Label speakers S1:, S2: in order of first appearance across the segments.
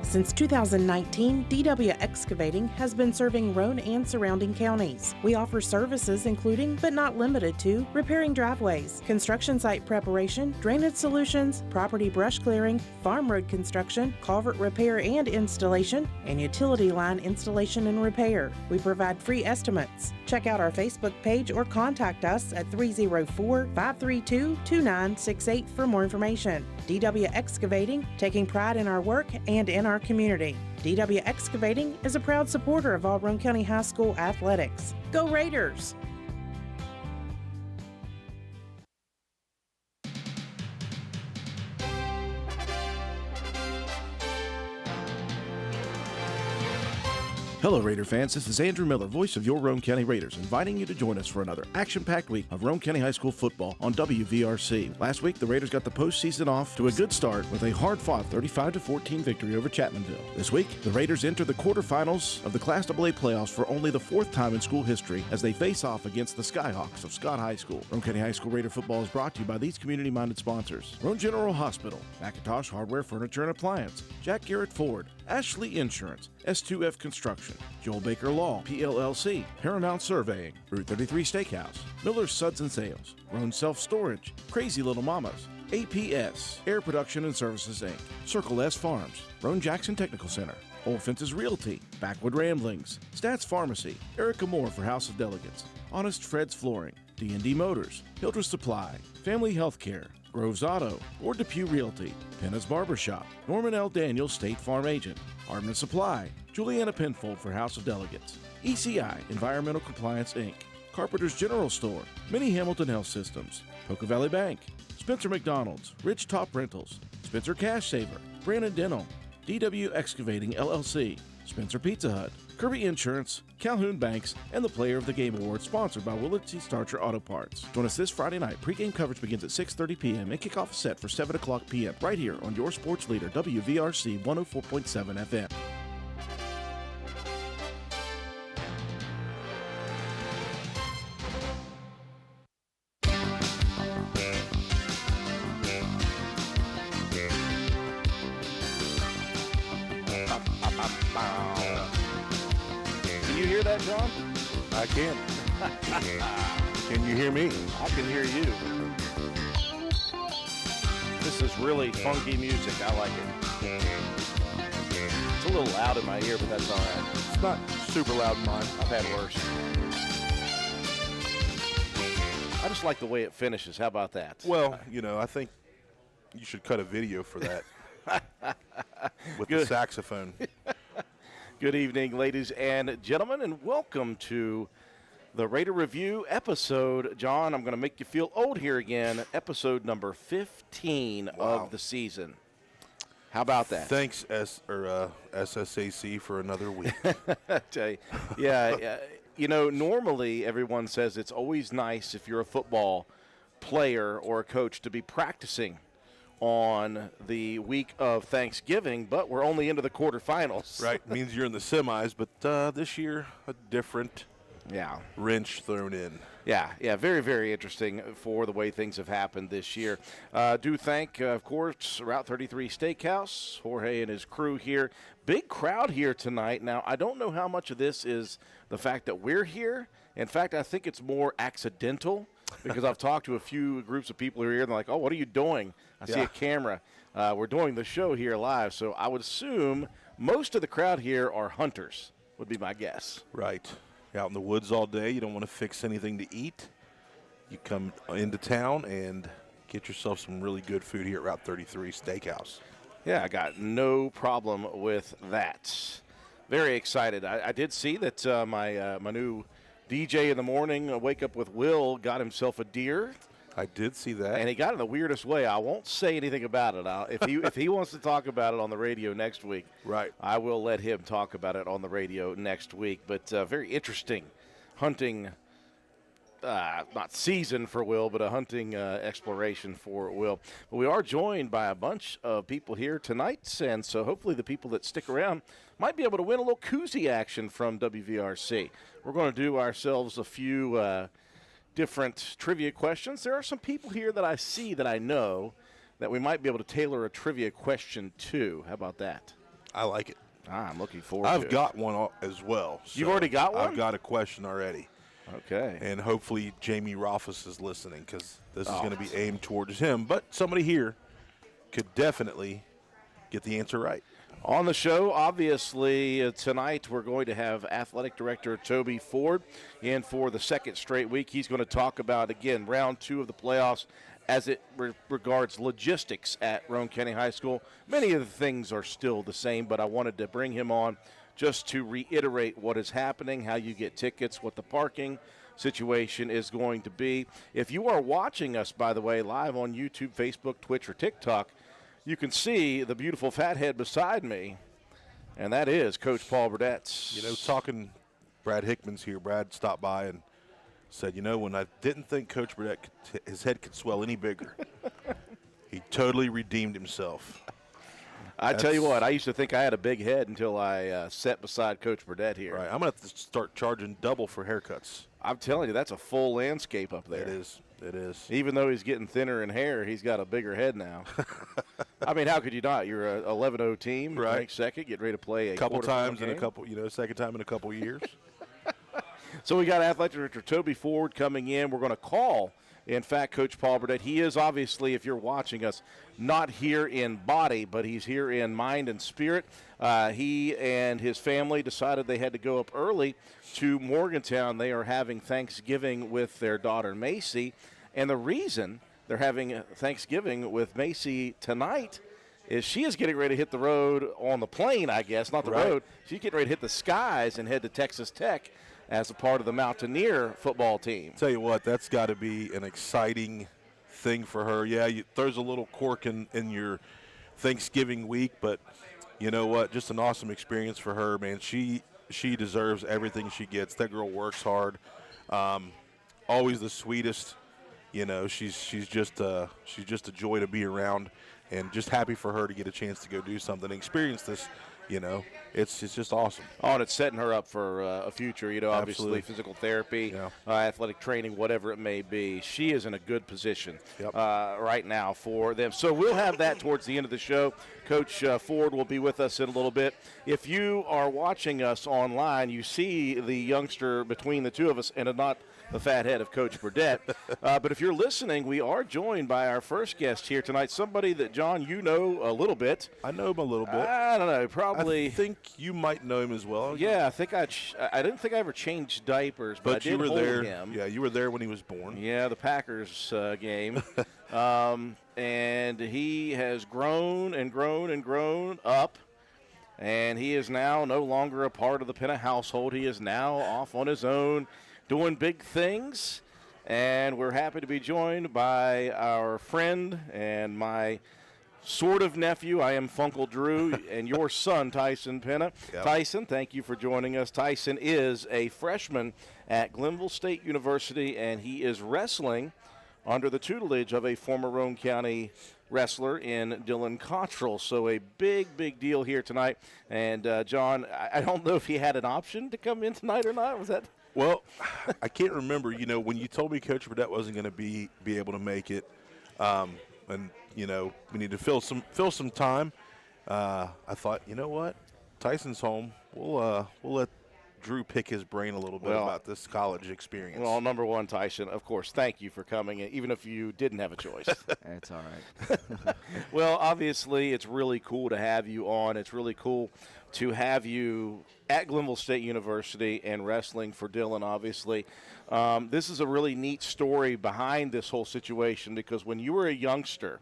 S1: Since 2019, DW Excavating has been serving Roane and surrounding counties. We offer services including, but not limited to, repairing driveways, construction site preparation, drainage solutions, property brush clearing, farm road construction, culvert repair and installation, and utility line installation and repair. We provide free estimates. Check out our Facebook page or contact us at 304-532-2968 for more information. DW Excavating, taking pride in our work and in our community. DW Excavating is a proud supporter of all Roane County High School athletics. Go Raiders!
S2: Hello, Raider fans. This is Andrew Miller, voice of your Roane County Raiders, inviting you to join us for another action-packed week of Roane County High School football on WVRC. Last week, the Raiders got the postseason off to a good start with a hard-fought 35-14 victory over Chapmanville. This week, the Raiders enter the quarterfinals of the Class AA playoffs for only the fourth time in school history as they face off against the Skyhawks of Scott High School. Roane County High School Raider football is brought to you by these community-minded sponsors: Roane General Hospital, McIntosh Hardware, Furniture and Appliance, Jack Garrett Ford, Ashley Insurance, S2F Construction, Joel Baker Law, PLLC, Paramount Surveying, Route 33 Steakhouse, Miller's Suds and Sales, Roane Self Storage, Crazy Little Mamas, APS, Air Production and Services Inc., Circle S Farms, Roane Jackson Technical Center, Old Fences Realty, Backwood Ramblings, Stats Pharmacy, Erica Moore for House of Delegates, Honest Fred's Flooring, D&D Motors, Hildreth Supply, Family Healthcare, Groves Auto, Ward Depew Realty, Penna's Barbershop, Norman L. Daniels State Farm Agent, Hardman Supply, Juliana Penfold for House of Delegates, ECI Environmental Compliance Inc., Carpenter's General Store, Mini Hamilton Health Systems, Poca Valley Bank, Spencer McDonald's, Rich Top Rentals, Spencer Cash Saver, Brandon Dental, DW Excavating LLC, Spencer Pizza Hut, Kirby Insurance, Calhoun Banks, and the Player of the Game Award, sponsored by Willits Starcher Auto Parts. Join us this Friday night. Pre-game coverage begins at 6:30 p.m. and kickoff is set for 7 o'clock p.m. right here on your sports leader, WVRC 104.7 FM.
S3: John?
S4: I can. Can you hear me?
S3: I can hear you. This is really funky music. I like it. It's a little loud in my ear, but that's all right.
S4: It's not super loud in mine.
S3: I've had worse. I just like the way it finishes. How about that?
S4: Well, I think you should cut a video for that with the saxophone.
S3: Good evening, ladies and gentlemen, and welcome to the Raider Review episode. John, I'm going to make you feel old here again. Episode number 15 of the season. How about that?
S4: Thanks, SSAC, for another week.
S3: Yeah, normally everyone says it's always nice if you're a football player or a coach to be practicing on the week of Thanksgiving, but we're only into the quarterfinals.
S4: Right, means you're in the semis, but this year a different wrench thrown in.
S3: Yeah, very, very interesting for the way things have happened this year. Do thank, of course, Route 33 Steakhouse, Jorge and his crew here. Big crowd here tonight. Now, I don't know how much of this is the fact that we're here. In fact, I think it's more accidental because I've talked to a few groups of people who are here, and they're like, oh, what are you doing? I see a camera. We're doing the show here live, so I would assume most of the crowd here are hunters, would be my guess.
S4: Right. Out in the woods all day. You don't want to fix anything to eat. You come into town and get yourself some really good food here at Route 33 Steakhouse.
S3: Yeah, I got no problem with that. Very excited. I did see that my new DJ in the morning, Wake Up with Will, got himself a deer.
S4: I did see that.
S3: And he got it in the weirdest way. I won't say anything about it. If he wants to talk about it on the radio next week,
S4: right,
S3: I will let him talk about it on the radio next week. But very interesting hunting not season for Will, but a hunting exploration for Will. But we are joined by a bunch of people here tonight, and so hopefully the people that stick around might be able to win a little koozie action from WVRC. We're going to do ourselves a few different trivia questions. There are some people here that I see that I know that we might be able to tailor a trivia question to. How about that?
S4: I like it.
S3: I'm looking forward to it.
S4: I've got one as well.
S3: You've already got one?
S4: I've got a question already.
S3: Okay.
S4: And hopefully Jamie Rothfuss is listening because this is going to be aimed towards him. But somebody here could definitely get the answer right.
S3: On the show, obviously, tonight we're going to have Athletic Director Toby Ford in for the second straight week. He's going to talk about, again, round 2 of the playoffs as it regards logistics at Roane County High School. Many of the things are still the same, but I wanted to bring him on just to reiterate what is happening, how you get tickets, what the parking situation is going to be. If you are watching us, by the way, live on YouTube, Facebook, Twitch, or TikTok, you can see the beautiful fat head beside me, and that is Coach Paul Burdette.
S4: You know, talking, Brad Hickman's here. Brad stopped by and said, you know, when I didn't think Coach Burdette, his head could swell any bigger, he totally redeemed himself.
S3: I tell you what, I used to think I had a big head until I sat beside Coach Burdette here.
S4: Right, I'm going to have to start charging double for haircuts.
S3: I'm telling you, that's a full landscape up there.
S4: It is. It is.
S3: Even though he's getting thinner in hair, he's got a bigger head now. I mean, how could you not? You're a 11-0 team,
S4: right?
S3: Ranked second, getting ready to play a
S4: couple times
S3: game.
S4: in a couple, second time in a couple years.
S3: So we got Athletic Director Toby Ford coming in. We're going to call, in fact, Coach Paul Burdette. He is obviously, if you're watching us, not here in body, but he's here in mind and spirit. He and his family decided they had to go up early to Morgantown. They are having Thanksgiving with their daughter, Macy. And the reason they're having Thanksgiving with Macy tonight is she is getting ready to hit the road on the plane, I guess, not the road. She's getting ready to hit the skies and head to Texas Tech as a part of the Mountaineer football team.
S4: Tell you what, that's got to be an exciting thing for her. Yeah, there's a little quirk in your Thanksgiving week, but you know what? Just an awesome experience for her, man. She deserves everything she gets. That girl works hard. Always the sweetest. You know, she's just a joy to be around, and just happy for her to get a chance to go do something, experience this. You know, it's just awesome.
S3: Oh, and it's setting her up for a future, you know, obviously
S4: Absolutely.
S3: Physical therapy, athletic training, whatever it may be. She is in a good position right now for them. So we'll have that towards the end of the show. Coach Ford will be with us in a little bit. If you are watching us online, you see the youngster between the two of us and not the fat head of Coach Burdette. But if you're listening, we are joined by our first guest here tonight, somebody that, John, you know a little bit.
S4: I know him a little bit.
S3: I don't know, probably.
S4: I think you might know him as well.
S3: Yeah, I think I didn't think I ever changed diapers, but I did
S4: you were
S3: hold
S4: there.
S3: him.
S4: Yeah, you were there when he was born.
S3: Yeah, the Packers game. And he has grown and grown and grown up, and he is now no longer a part of the Penna household. He is now off on his own, doing big things, and we're happy to be joined by our friend and my sort of nephew. I am Funkle Drew, and your son, Tyson Penna.
S4: Yep.
S3: Tyson, thank you for joining us. Tyson is a freshman at Glenville State University, and he is wrestling under the tutelage of a former Roane County wrestler in Dylan Cottrell. So a big, big deal here tonight. And, John, I don't know if he had an option to come in tonight or not. Was that –
S4: Well, I can't remember. You know, when you told me Coach Burdette wasn't going to be able to make it, and you know we need to fill some time, I thought, you know what, Tyson's home. We'll let Drew pick his brain a little bit about this college experience.
S3: Well, number one, Tyson, of course, thank you for coming in, even if you didn't have a choice.
S5: It's all right.
S3: Well, obviously, it's really cool to have you on. It's really cool to have you at Glenville State University and wrestling for Dylan, obviously. This is a really neat story behind this whole situation, because when you were a youngster,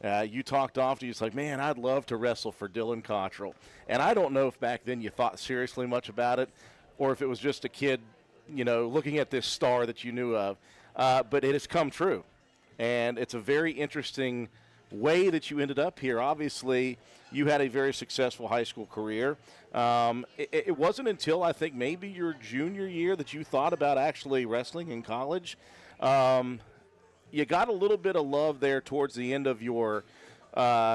S3: you talked often, you're like, man, I'd love to wrestle for Dylan Cottrell. And I don't know if back then you thought seriously much about it, or if it was just a kid, you know, looking at this star that you knew of. But it has come true. And it's a very interesting way that you ended up here. Obviously, you had a very successful high school career. It wasn't until I think maybe your junior year that you thought about actually wrestling in college. You got a little bit of love there towards the end of your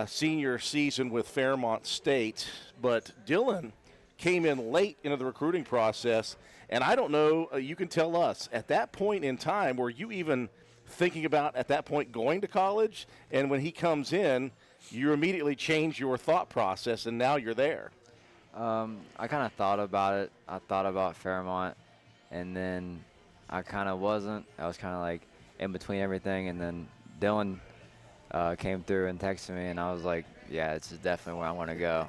S3: senior season with Fairmont State, but Dylan came in late into the recruiting process, and I don't know, you can tell us, at that point in time, were you even thinking about at that point going to college? And when he comes in, you immediately change your thought process, and now you're there.
S5: I kind of thought about it. I thought about Fairmont, and then I kind of wasn't. I was kind of like in between everything, and then Dylan came through and texted me, and I was like, yeah, this is definitely where I want to go.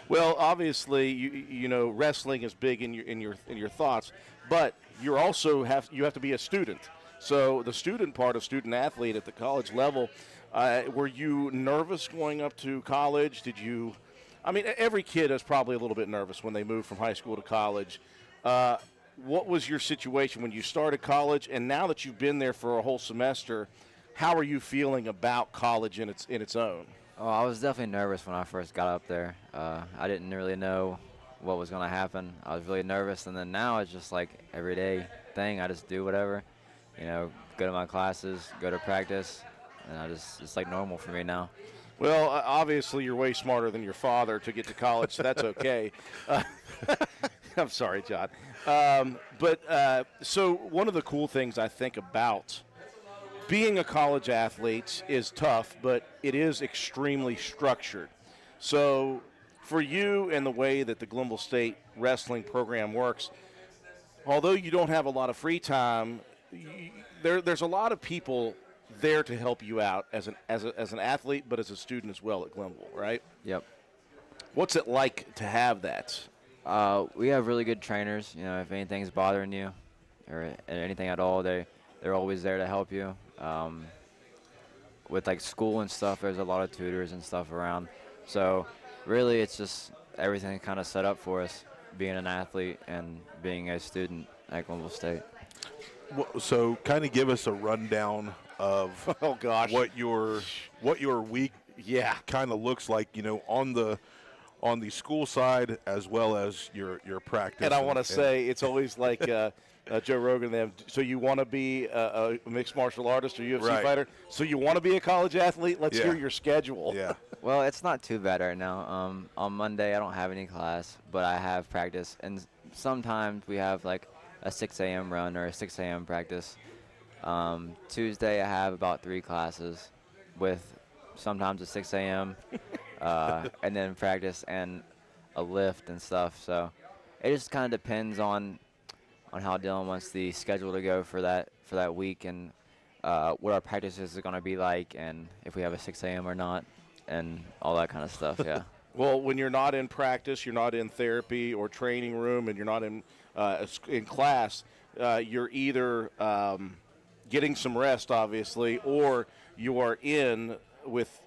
S3: Well, obviously, you know, wrestling is big in your thoughts, but you also have to be a student. So the student part of student athlete at the college level, were you nervous going up to college? Did you? I mean, every kid is probably a little bit nervous when they move from high school to college. What was your situation when you started college, and now that you've been there for a whole semester, how are you feeling about college in its own?
S5: Oh, I was definitely nervous when I first got up there. I didn't really know what was going to happen. I was really nervous, and then now it's just like everyday thing. I just do whatever, you know, go to my classes, go to practice, and it's like normal for me now.
S3: Well, obviously you're way smarter than your father to get to college, so that's okay. I'm sorry, John. So one of the cool things I think about being a college athlete is tough, but it is extremely structured. So for you and the way that the Glenville State wrestling program works, although you don't have a lot of free time, there's a lot of people there to help you out as an athlete, but as a student as well at Glenville, right?
S5: Yep.
S3: What's it like to have that?
S5: We have really good trainers. You know, if anything's bothering you or anything at all, they're always there to help you. With like school and stuff, there's a lot of tutors and stuff around. So really, it's just everything kind of set up for us, being an athlete and being a student at Glenville State.
S4: So kind of give us a rundown of
S3: Oh gosh,
S4: what your week kind of looks like, you know, on the school side as well as your practice.
S3: And I want to say it's always like Joe Rogan and them. So you want to be a mixed martial artist or UFC fighter? So you want to be a college athlete? Let's hear your schedule.
S4: Yeah.
S5: Well, it's not too bad right now. On Monday, I don't have any class, but I have practice. And sometimes we have like a 6 a.m. run or a 6 a.m. practice. Tuesday, I have about 3 classes with sometimes a 6 a.m. And then practice and a lift and stuff. So it just kind of depends on how Dylan wants the schedule to go for that week, and what our practices are going to be like, and if we have a 6 a.m. or not, and all that kind of stuff. Yeah.
S3: Well, when you're not in practice, you're not in therapy or training room, and you're not in class, you're either getting some rest, obviously, or you are in with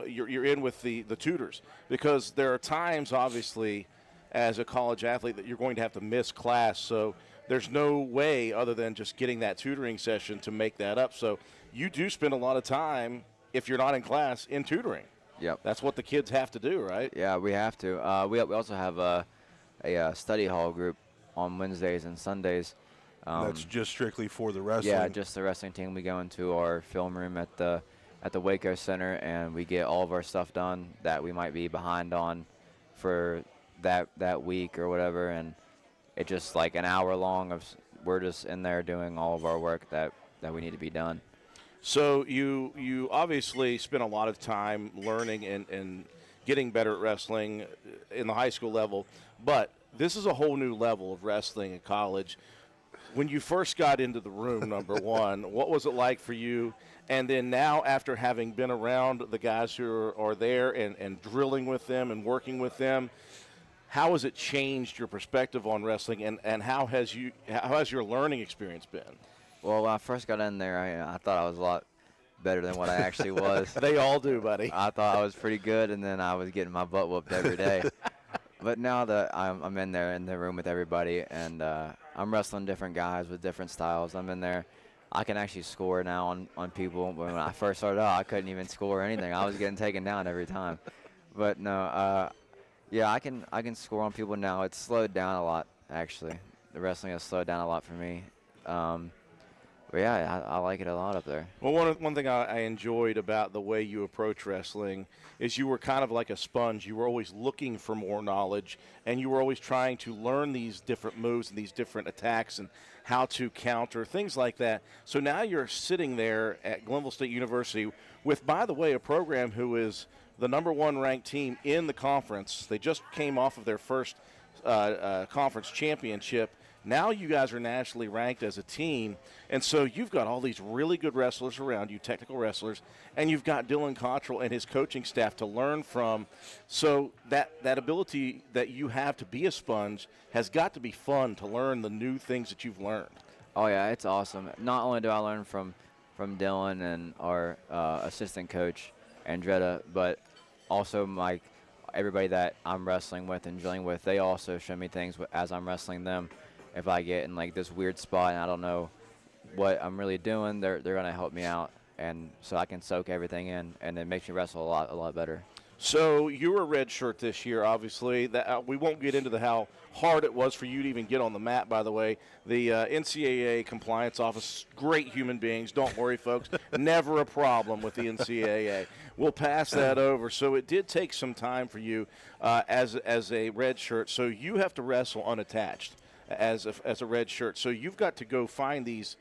S3: you're in with the tutors, because there are times, obviously, as a college athlete that you're going to have to miss class. So there's no way other than just getting that tutoring session to make that up. So you do spend a lot of time, if you're not in class, in tutoring.
S5: Yep.
S3: That's what the kids have to do, right?
S5: Yeah, we have to. We also have a study hall group on Wednesdays and Sundays.
S4: That's just strictly for the wrestling?
S5: Yeah, just the wrestling team. We go into our film room at the Waco Center, and we get all of our stuff done that we might be behind on for that week or whatever, and it's just like an hour long of we're just in there doing all of our work that we need to be done.
S3: So you obviously spent a lot of time learning and getting better at wrestling in the high school level, but this is a whole new level of wrestling in college. When you first got into the room, number one, what was it like for you? And then now, after having been around the guys who are there and drilling with them and working with them, how has it changed your perspective on wrestling, and how has your learning experience been?
S5: Well, when I first got in there, I thought I was a lot better than what I actually was.
S3: They all do, buddy.
S5: I thought I was pretty good, and then I was getting my butt whooped every day. But now that I'm in there in the room with everybody, and I'm wrestling different guys with different styles, I'm in there. I can actually score now on people. But when I first started out, I couldn't even score anything. I was getting taken down every time. But no, yeah, I can score on people now. It's slowed down a lot, actually. The wrestling has slowed down a lot for me. But yeah, I like it a lot up there.
S3: Well, one thing I enjoyed about the way you approach wrestling is you were kind of like a sponge. You were always looking for more knowledge, and you were always trying to learn these different moves and these different attacks and how to counter, things like that. So now you're sitting there at Glenville State University with, by the way, a program who is the #1 ranked team in the conference. They just came off of their first conference championship. Now you guys are nationally ranked as a team, and so you've got all these really good wrestlers around you, technical wrestlers, and you've got Dylan Cottrell and his coaching staff to learn from. So that ability that you have to be a sponge has got to be fun to learn the new things that you've learned.
S5: Oh, yeah, it's awesome. Not only do I learn from Dylan and our assistant coach, Andretta, but also everybody that I'm wrestling with and drilling with, they also show me things as I'm wrestling them. If I get in like this weird spot and I don't know what I'm really doing, they're going to help me out, and so I can soak everything in, and it makes me wrestle a lot better.
S3: So you were a red shirt this year, obviously. That we won't get into how hard it was for you to even get on the mat, by the way. The NCAA compliance office, great human beings. Don't worry, folks. Never a problem with the NCAA. We'll pass that over. So it did take some time for you as a red shirt. So you have to wrestle unattached as a red shirt. So you've got to go find these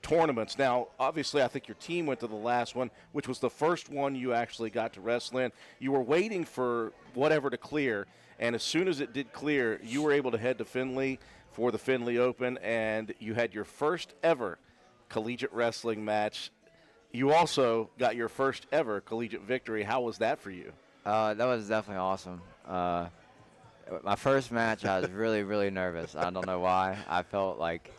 S3: tournaments. Now, obviously, I think your team went to the last one, which was the first one you actually got to wrestle in. You were waiting for whatever to clear, and as soon as it did clear, you were able to head to Findlay for the Findlay Open, and you had your first ever collegiate wrestling match. You also got your first ever collegiate victory. How was that for you?
S5: That was definitely awesome. My first match, I was really, really nervous. I don't know why. I felt like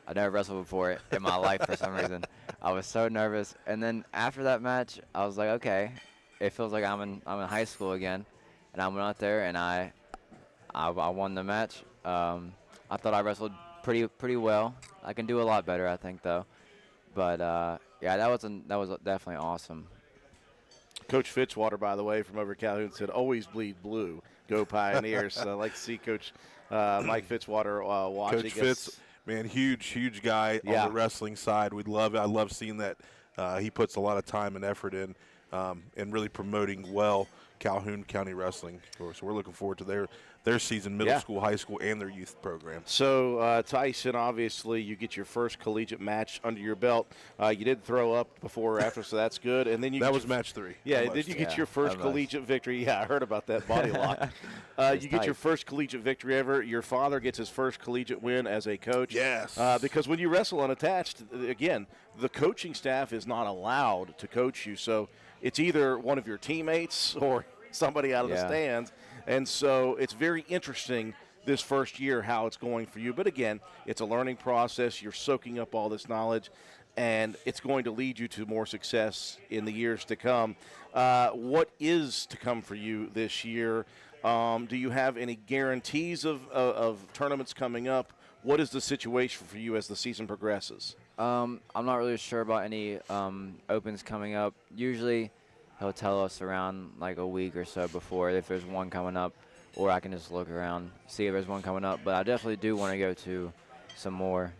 S5: I never wrestled before in my life for some reason. I was so nervous. And then after that match, I was like, okay, it feels like I'm in high school again. And I went out there and I won the match. I thought I wrestled pretty well. I can do a lot better, I think, though. But yeah, that was definitely awesome.
S3: Coach Fitzwater, by the way, from over at Calhoun said, "Always bleed blue. Go Pioneers." So I'd like to see Coach Mike Fitzwater watching.
S4: Coach Fitz, man, huge guy on the wrestling side. I love seeing that. He puts a lot of time and effort in and really promoting well Calhoun County Wrestling. So we're looking forward to their season, middle school, high school, and their youth program.
S3: So, Tyson, obviously, you get your first collegiate match under your belt. You did throw up before or after, so that's good. And then
S4: that was match 3.
S3: Yeah, did you get your first collegiate victory? Yeah, I heard about that body lock. You get your first collegiate victory ever. Your father gets his first collegiate win as a coach.
S4: Yes.
S3: Because when you wrestle unattached, again, the coaching staff is not allowed to coach you. So it's either one of your teammates or somebody out of the stands. And so it's very interesting this first year how it's going for you. But, again, it's a learning process. You're soaking up all this knowledge, and it's going to lead you to more success in the years to come. What is to come for you this year? Do you have any guarantees of tournaments coming up? What is the situation for you as the season progresses?
S5: I'm not really sure about any opens coming up. Usually he'll tell us around like a week or so before if there's one coming up, or I can just look around, see if there's one coming up. But I definitely do want to go to some more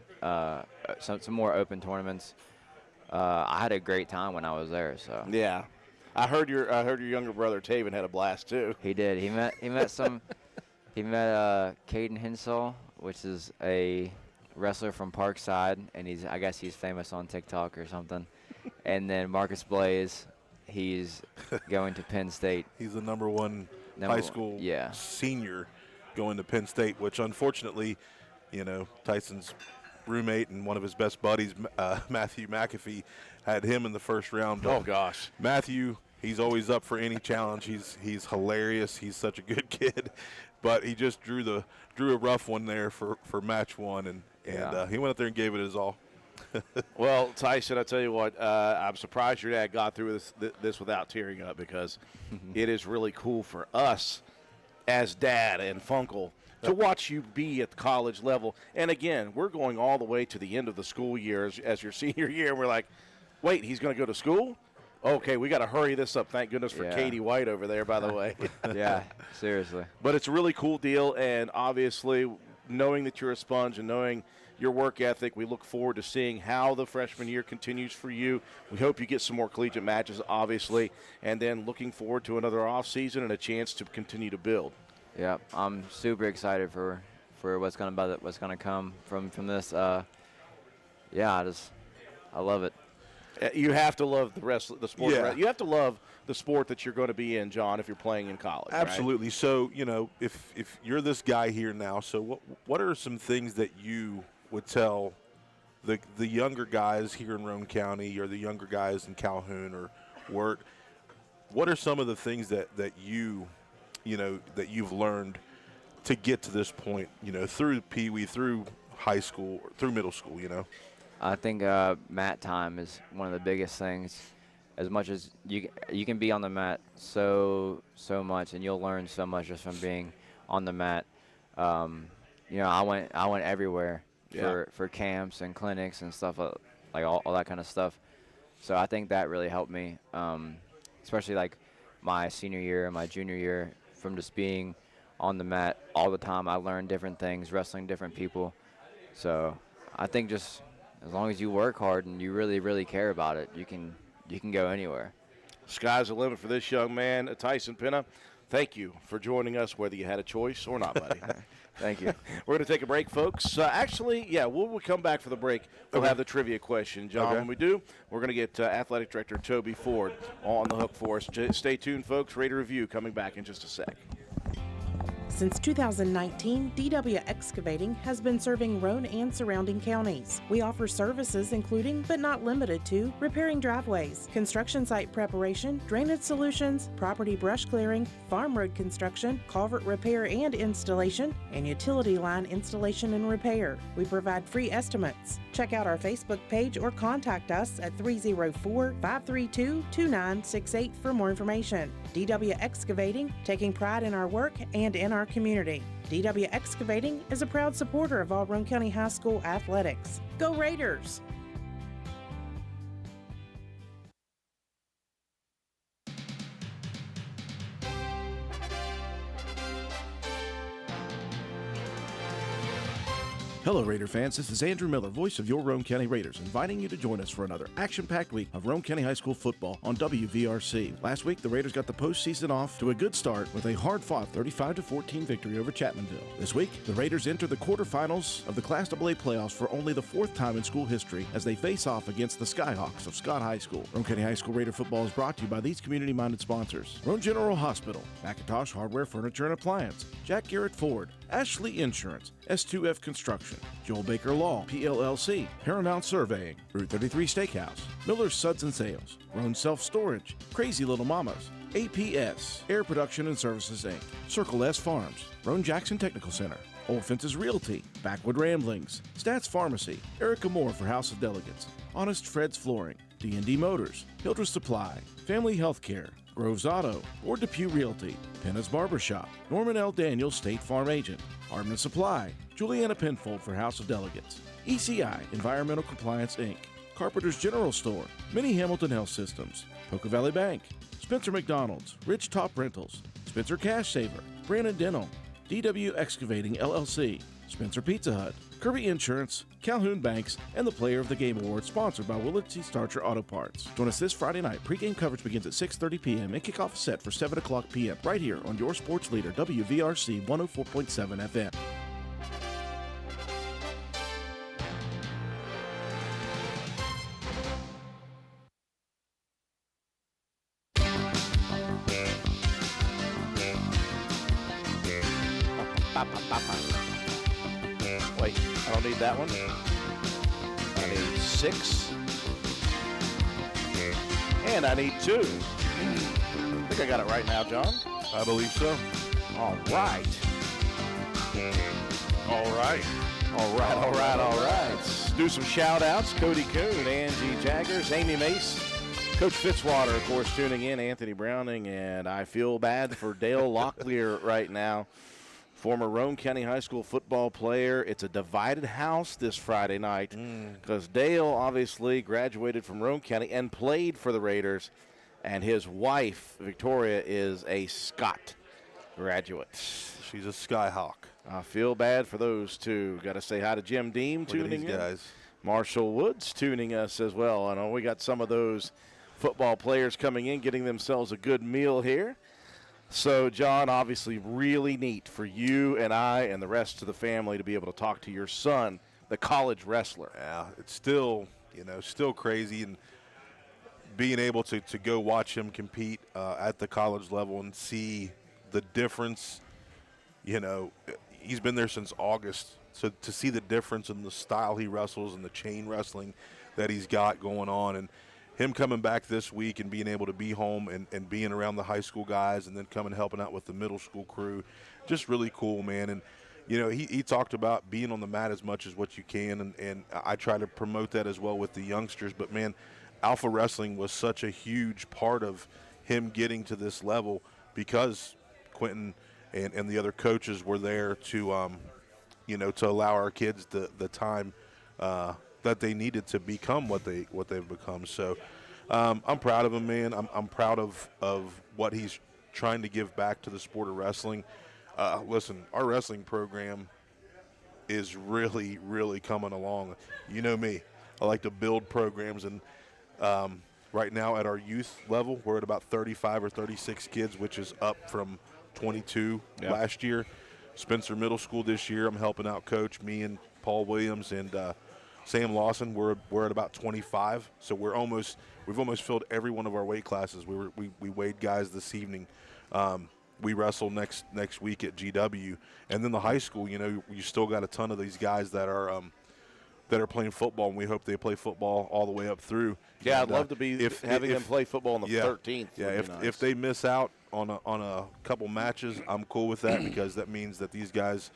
S5: more open tournaments. I had a great time when I was there. So
S3: yeah, I heard your younger brother Taven had a blast too.
S5: He did. He met Caden Hinsall, which is a wrestler from Parkside, and I guess he's famous on TikTok or something. And then Marcus Blaze. He's going to Penn State.
S4: He's the #1 high school senior going to Penn State, which unfortunately, Tyson's roommate and one of his best buddies, Matthew McAfee, had him in the first round.
S3: Oh, gosh.
S4: Matthew, he's always up for any challenge. He's hilarious. He's such a good kid. But he just drew a rough one there for match 1, and he went up there and gave it his all.
S3: Well, Tyson, I tell you what, I'm surprised your dad got through this without tearing up, because it is really cool for us as dad and Funkle to watch you be at the college level. And again, we're going all the way to the end of the school year as your senior year, and we're like, wait, he's going to go to school? Okay, we got to hurry this up. Thank goodness for Katie White over there, by the way.
S5: Yeah, seriously.
S3: But it's a really cool deal, and obviously knowing that you're a sponge and knowing your work ethic, we look forward to seeing how the freshman year continues for you. We hope you get some more collegiate matches, obviously, and then looking forward to another off season and a chance to continue to build.
S5: Yeah, I'm super excited for what's gonna come from this. Yeah, I love it.
S3: You have to love the sport.
S4: Yeah.
S3: You have to love the sport that you're going to be in, John, if you're playing in college.
S4: Absolutely.
S3: Right?
S4: So, if you're this guy here now, so what are some things that you would tell the younger guys here in Roane County or the younger guys in Calhoun or Wirt? What are some of the things that you've learned to get to this point, through Pee Wee, through high school, through middle school,
S5: I think mat time is one of the biggest things. As much as you can be on the mat so much, and you'll learn so much just from being on the mat. I went everywhere for camps and clinics and stuff like all that kind of stuff. So I think that really helped me, especially like my senior year and my junior year, from just being on the mat all the time. I learned different things, wrestling different people. So I think just as long as you work hard and you really, really care about it, you can go anywhere.
S3: Sky's the limit for this young man. Tyson Penna, thank you for joining us, whether you had a choice or not, buddy.
S5: Thank you.
S3: We're going to take a break, folks. When we come back for the break, we'll have the trivia question, John.
S4: Okay.
S3: When we do, we're going to get Athletic Director Toby Ford on the hook for us. Stay tuned, folks. Raider Review coming back in just a sec.
S1: Since 2019, DW Excavating has been serving Roane and surrounding counties. We offer services including, but not limited to, repairing driveways, construction site preparation, drainage solutions, property brush clearing, farm road construction, culvert repair and installation, and utility line installation and repair. We provide free estimates. Check out our Facebook page or contact us at 304-532-2968 for more information. DW Excavating, taking pride in our work and in our community. DW Excavating is a proud supporter of all Roane County High School athletics. Go Raiders!
S2: Hello, Raider fans. This is Andrew Miller, voice of your Roane County Raiders, inviting you to join us for another action-packed week of Roane County High School football on WVRC. Last week, the Raiders got the postseason off to a good start with a hard-fought 35-14 victory over Chapmanville. This week, the Raiders enter the quarterfinals of the Class AA playoffs for only the fourth time in school history as they face off against the Skyhawks of Scott High School. Roane County High School Raider football is brought to you by these community-minded sponsors: Roane General Hospital, Macintosh Hardware, Furniture, and Appliance, Jack Garrett Ford, Ashley Insurance, S2F Construction, Joel Baker Law, PLLC, Paramount Surveying, Route 33 Steakhouse, Miller's Suds and Sales, Roane Self Storage, Crazy Little Mamas, APS, Air Production and Services Inc., Circle S Farms, Roane Jackson Technical Center, Old Fences Realty, Backwood Ramblings, Stats Pharmacy, Erica Moore for House of Delegates, Honest Fred's Flooring, D&D Motors, Hildreth Supply, Family Healthcare, Groves Auto, or Depew Realty, Penna's Barbershop, Norman L. Daniels State Farm Agent, Hardman Supply, Juliana Penfold for House of Delegates, ECI Environmental Compliance Inc., Carpenter's General Store, Mini Hamilton Health Systems, Poca Valley Bank, Spencer McDonald's, Rich Top Rentals, Spencer Cash Saver, Brandon Dental, DW Excavating LLC, Spencer Pizza Hut, Kirby Insurance, Calhoun Banks, and the Player of the Game Award, sponsored by Willard C. Starcher Auto Parts. Join us this Friday night. Pre-game coverage begins at 6:30 p.m. and kickoff is set for 7 o'clock p.m. right here on your sports leader, WVRC 104.7 FM.
S3: Wait, I don't need that one. I need 6. And I need 2. I think I got it right now, John.
S4: I believe so.
S3: All right.
S4: All right.
S3: All right. Let's do some shout-outs. Cody Coon, Angie Jaggers, Amy Mace, Coach Fitzwater, of course, tuning in, Anthony Browning, and I feel bad for Dale Locklear right now former Roane County High School football player. It's a divided house this Friday night because Dale obviously graduated from Roane County and played for the Raiders, and his wife, Victoria, is a Scott graduate.
S4: She's a Skyhawk.
S3: I feel bad for those two. Got to say hi to Jim Deem
S4: Look
S3: tuning
S4: at these
S3: in.
S4: guys.
S3: Marshall Woods tuning us as well. I know we got some of those football players coming in, getting themselves a good meal here. So, John, obviously really neat for you and I and the rest of the family to be able to talk to your son, the college wrestler.
S4: Yeah, it's still, still crazy. And being able to go watch him compete at the college level and see the difference, he's been there since August. So to see the difference in the style he wrestles and the chain wrestling that he's got going on, and him coming back this week and being able to be home and being around the high school guys and then coming helping out with the middle school crew, just really cool, man. And, he talked about being on the mat as much as what you can, and I try to promote that as well with the youngsters. But, man, Alpha Wrestling was such a huge part of him getting to this level because Quentin and the other coaches were there to to allow our kids the time that they needed to become what they've become. So I'm proud of him, man. I'm proud of what he's trying to give back to the sport of wrestling. Listen, our wrestling program is really, really coming along. You know me. I like to build programs, and right now at our youth level, we're at about 35 or 36 kids, which is up from 22 last year. Spencer Middle School this year, I'm helping out coach, me and Paul Williams and Sam Lawson. We're at about 25, so we've almost filled every one of our weight classes. We weighed guys this evening. We wrestle next week at GW, and then the high school. You still got a ton of these guys that are playing football, and we hope they play football all the way up through.
S3: Yeah,
S4: and,
S3: I'd love to be having them play football on the 13th.
S4: Yeah, if they miss out on a couple matches, I'm cool with that because that means that these guys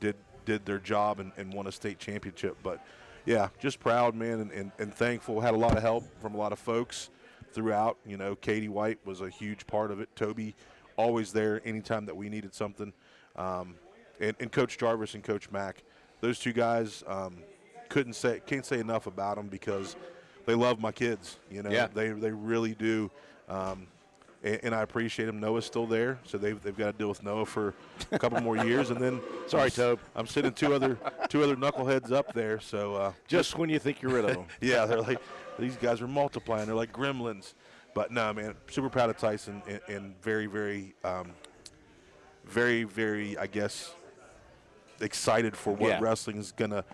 S4: did their job and won a state championship. But yeah, just proud, man, and thankful. Had a lot of help from a lot of folks throughout. Katie White was a huge part of it. Toby, always there anytime that we needed something. And Coach Jarvis and Coach Mack, those two guys, can't say enough about them because they love my kids. They really do. And I appreciate them. Noah's still there, so they've got to deal with Noah for a couple more years. And then,
S3: sorry, Tobe,
S4: I'm sitting two other knuckleheads up there. So
S3: just when you think you're rid of them,
S4: yeah, they're like these guys are multiplying. They're like gremlins. But no, man, super proud of Tyson and very, very, very, very, I guess, excited for what wrestling is gonna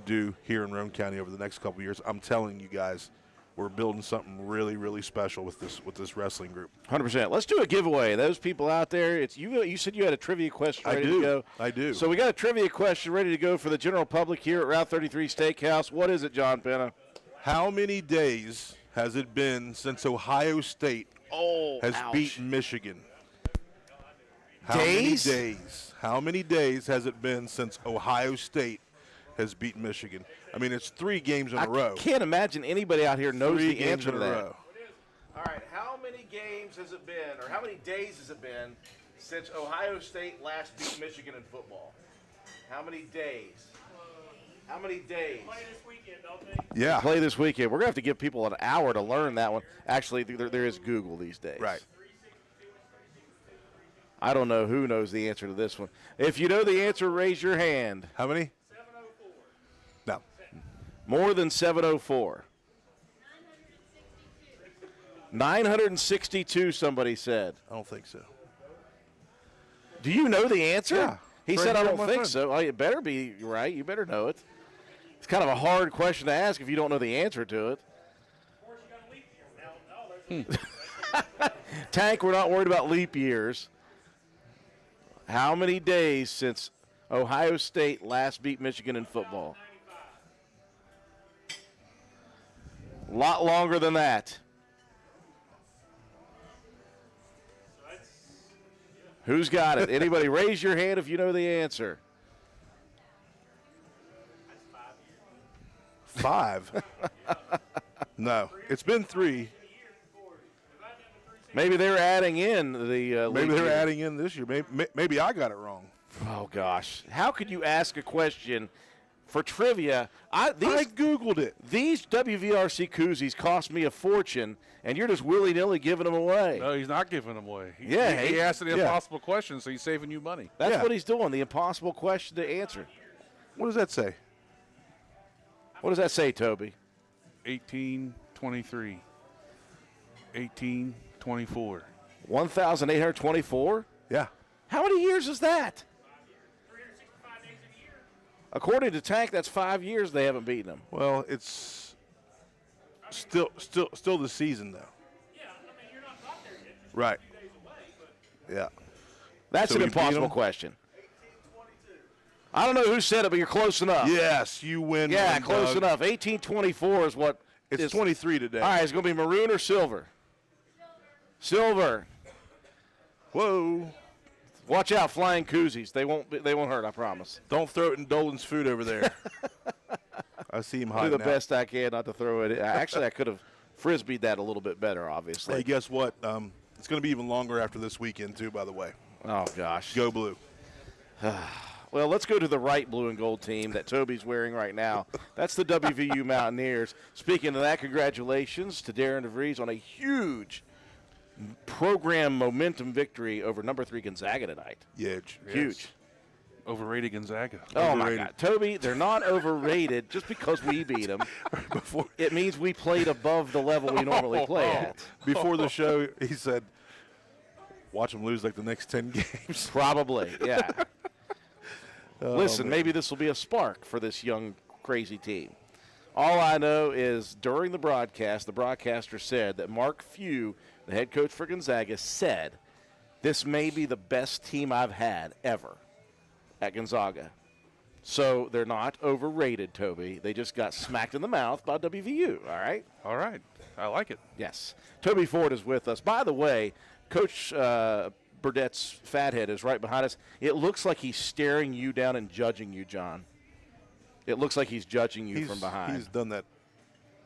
S4: do here in Roane County over the next couple of years. I'm telling you guys, we're building something really, really special with this wrestling group.
S3: 100%. Let's do a giveaway. Those people out there, it's you said you had a trivia question ready to go.
S4: I do.
S3: So we got a trivia question ready to go for the general public here at Route 33 Steakhouse. What is it, John Penna?
S4: How many days has it been since Ohio State has beaten Michigan? How many days has it been since Ohio State has beaten Michigan? I mean, it's 3 games in a row.
S3: I can't imagine anybody out here knows the answer to that.
S4: Row.
S3: All right, how many games has it been, or how many days has it been since Ohio State last beat Michigan in football? How many days? How many days?
S6: Play this weekend, don't they?
S4: Yeah.
S3: Play this weekend. We're going to have to give people an hour to learn that one. Actually, there is Google these days.
S4: Right.
S3: I don't know who knows the answer to this one. If you know the answer, raise your hand.
S4: How many?
S6: 704.
S4: No.
S3: More than 704. 962, somebody said.
S4: I don't think so.
S3: Do you know the answer?
S4: Yeah.
S3: He
S4: Friend
S3: said, I
S4: of
S3: don't
S4: my
S3: think
S4: friend.
S3: so. Well, it better be right. You better know it. It's kind of a hard question to ask if you don't know the answer to it.
S6: Of course, you got a leap year. Now, no, there's
S3: Tank, we're not worried about leap years. How many days since Ohio State last beat Michigan in football?
S6: 95.
S3: A lot longer than that. Who's got it? Anybody raise your hand if you know the answer.
S4: 5? No. It's been 3.
S3: Maybe they're adding in the
S4: Maybe
S3: leap
S4: they're
S3: year.
S4: adding in this year. Maybe I got it wrong.
S3: Oh, gosh. How could you ask a question for trivia? I
S4: Googled it.
S3: These WVRC koozies cost me a fortune, and you're just willy-nilly giving them away.
S7: No, he's not giving them away. He
S3: He
S7: asked an impossible question, so he's saving you money.
S3: That's what he's doing, the impossible question to answer.
S4: What does that say?
S3: What does that say, Toby?
S7: 1823. 1824.
S3: 1,824?
S4: Yeah.
S3: How many years is that?
S6: 365 days in a year.
S3: According to Tank, that's 5 years they haven't beaten them.
S4: Well, it's still the season, though.
S6: Yeah, I mean, you're not got there yet. Just
S4: Right.
S6: a few days away, but
S4: Yeah.
S3: That's
S4: So
S3: an
S4: we beat
S3: impossible
S4: 'em?
S3: question. I don't know who said it, but you're close enough.
S4: Yes, you win.
S3: Yeah,
S4: one,
S3: close
S4: Doug.
S3: enough. 1824 is what
S4: It's
S3: is
S4: 23 today.
S3: All right, it's going to be maroon or silver? Silver.
S4: Whoa.
S3: Watch out, flying koozies. They won't hurt, I promise.
S4: Don't throw it in Dolan's food over there. I see him
S3: Do
S4: hiding
S3: the
S4: out.
S3: best I can not to throw it. Actually, I could have frisbeed that a little bit better, obviously.
S4: Hey, guess what? It's going to be even longer after this weekend, too, by the way.
S3: Oh, gosh.
S4: Go Blue.
S3: Well, let's go to the right blue and gold team that Toby's wearing right now. That's the WVU Mountaineers. Speaking of that, congratulations to Darren DeVries on a huge program momentum victory over number 3 Gonzaga tonight.
S4: Huge.
S3: Huge.
S7: Overrated Gonzaga.
S3: Oh, my
S4: Overrated.
S3: God. Toby, they're not overrated just because we beat them. It means we played above the level we normally play at.
S4: Before the show, he said, watch them lose like the next 10 games.
S3: Probably, yeah. Listen,
S4: man.
S3: maybe this will be a spark for this young, crazy team. All I know is during the broadcast, the broadcaster said that Mark Few, the head coach for Gonzaga, said, this may be the best team I've had ever at Gonzaga. So they're not overrated, Toby. They just got smacked in the mouth by WVU, all right?
S7: All right. I like it.
S3: Yes. Toby Ford is with us. By the way, Coach Burdett's fathead is right behind us. It looks like he's staring you down and judging you, John. It looks like he's judging you from behind.
S4: He's done that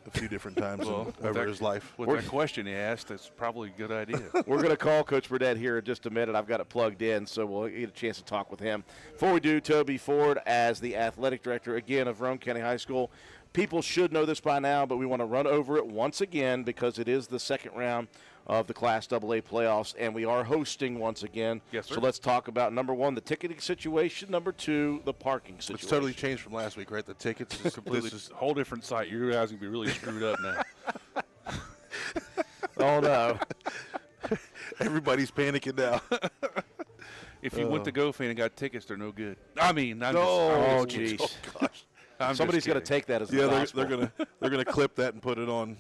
S4: a few different times over his life.
S7: With that question he asked, that's probably a good idea.
S3: We're going to call Coach Burdett here in just a minute. I've got it plugged in, so we'll get a chance to talk with him. Before we do, Toby Ford, as the athletic director, again, of Roane County High School. People should know this by now, but we want to run over it once again because it is the second round of the Class AA playoffs, and we are hosting once again.
S7: Yes, sir.
S3: So let's talk about, number one, the ticketing situation, number two, the parking situation.
S4: It's totally changed from last week, right? The tickets is
S7: Completely
S4: this is
S7: whole different site. You guys going to be really screwed up now.
S3: Oh, no.
S4: everybody's panicking now.
S7: If you went to GoFan and got tickets, they're no good. I mean, I'm
S3: Oh,
S7: just,
S3: jeez.
S4: gosh.
S7: I'm
S3: Somebody's
S7: going
S3: got to take that as the
S4: Yeah,
S3: gospel.
S4: they're gonna clip that and put it on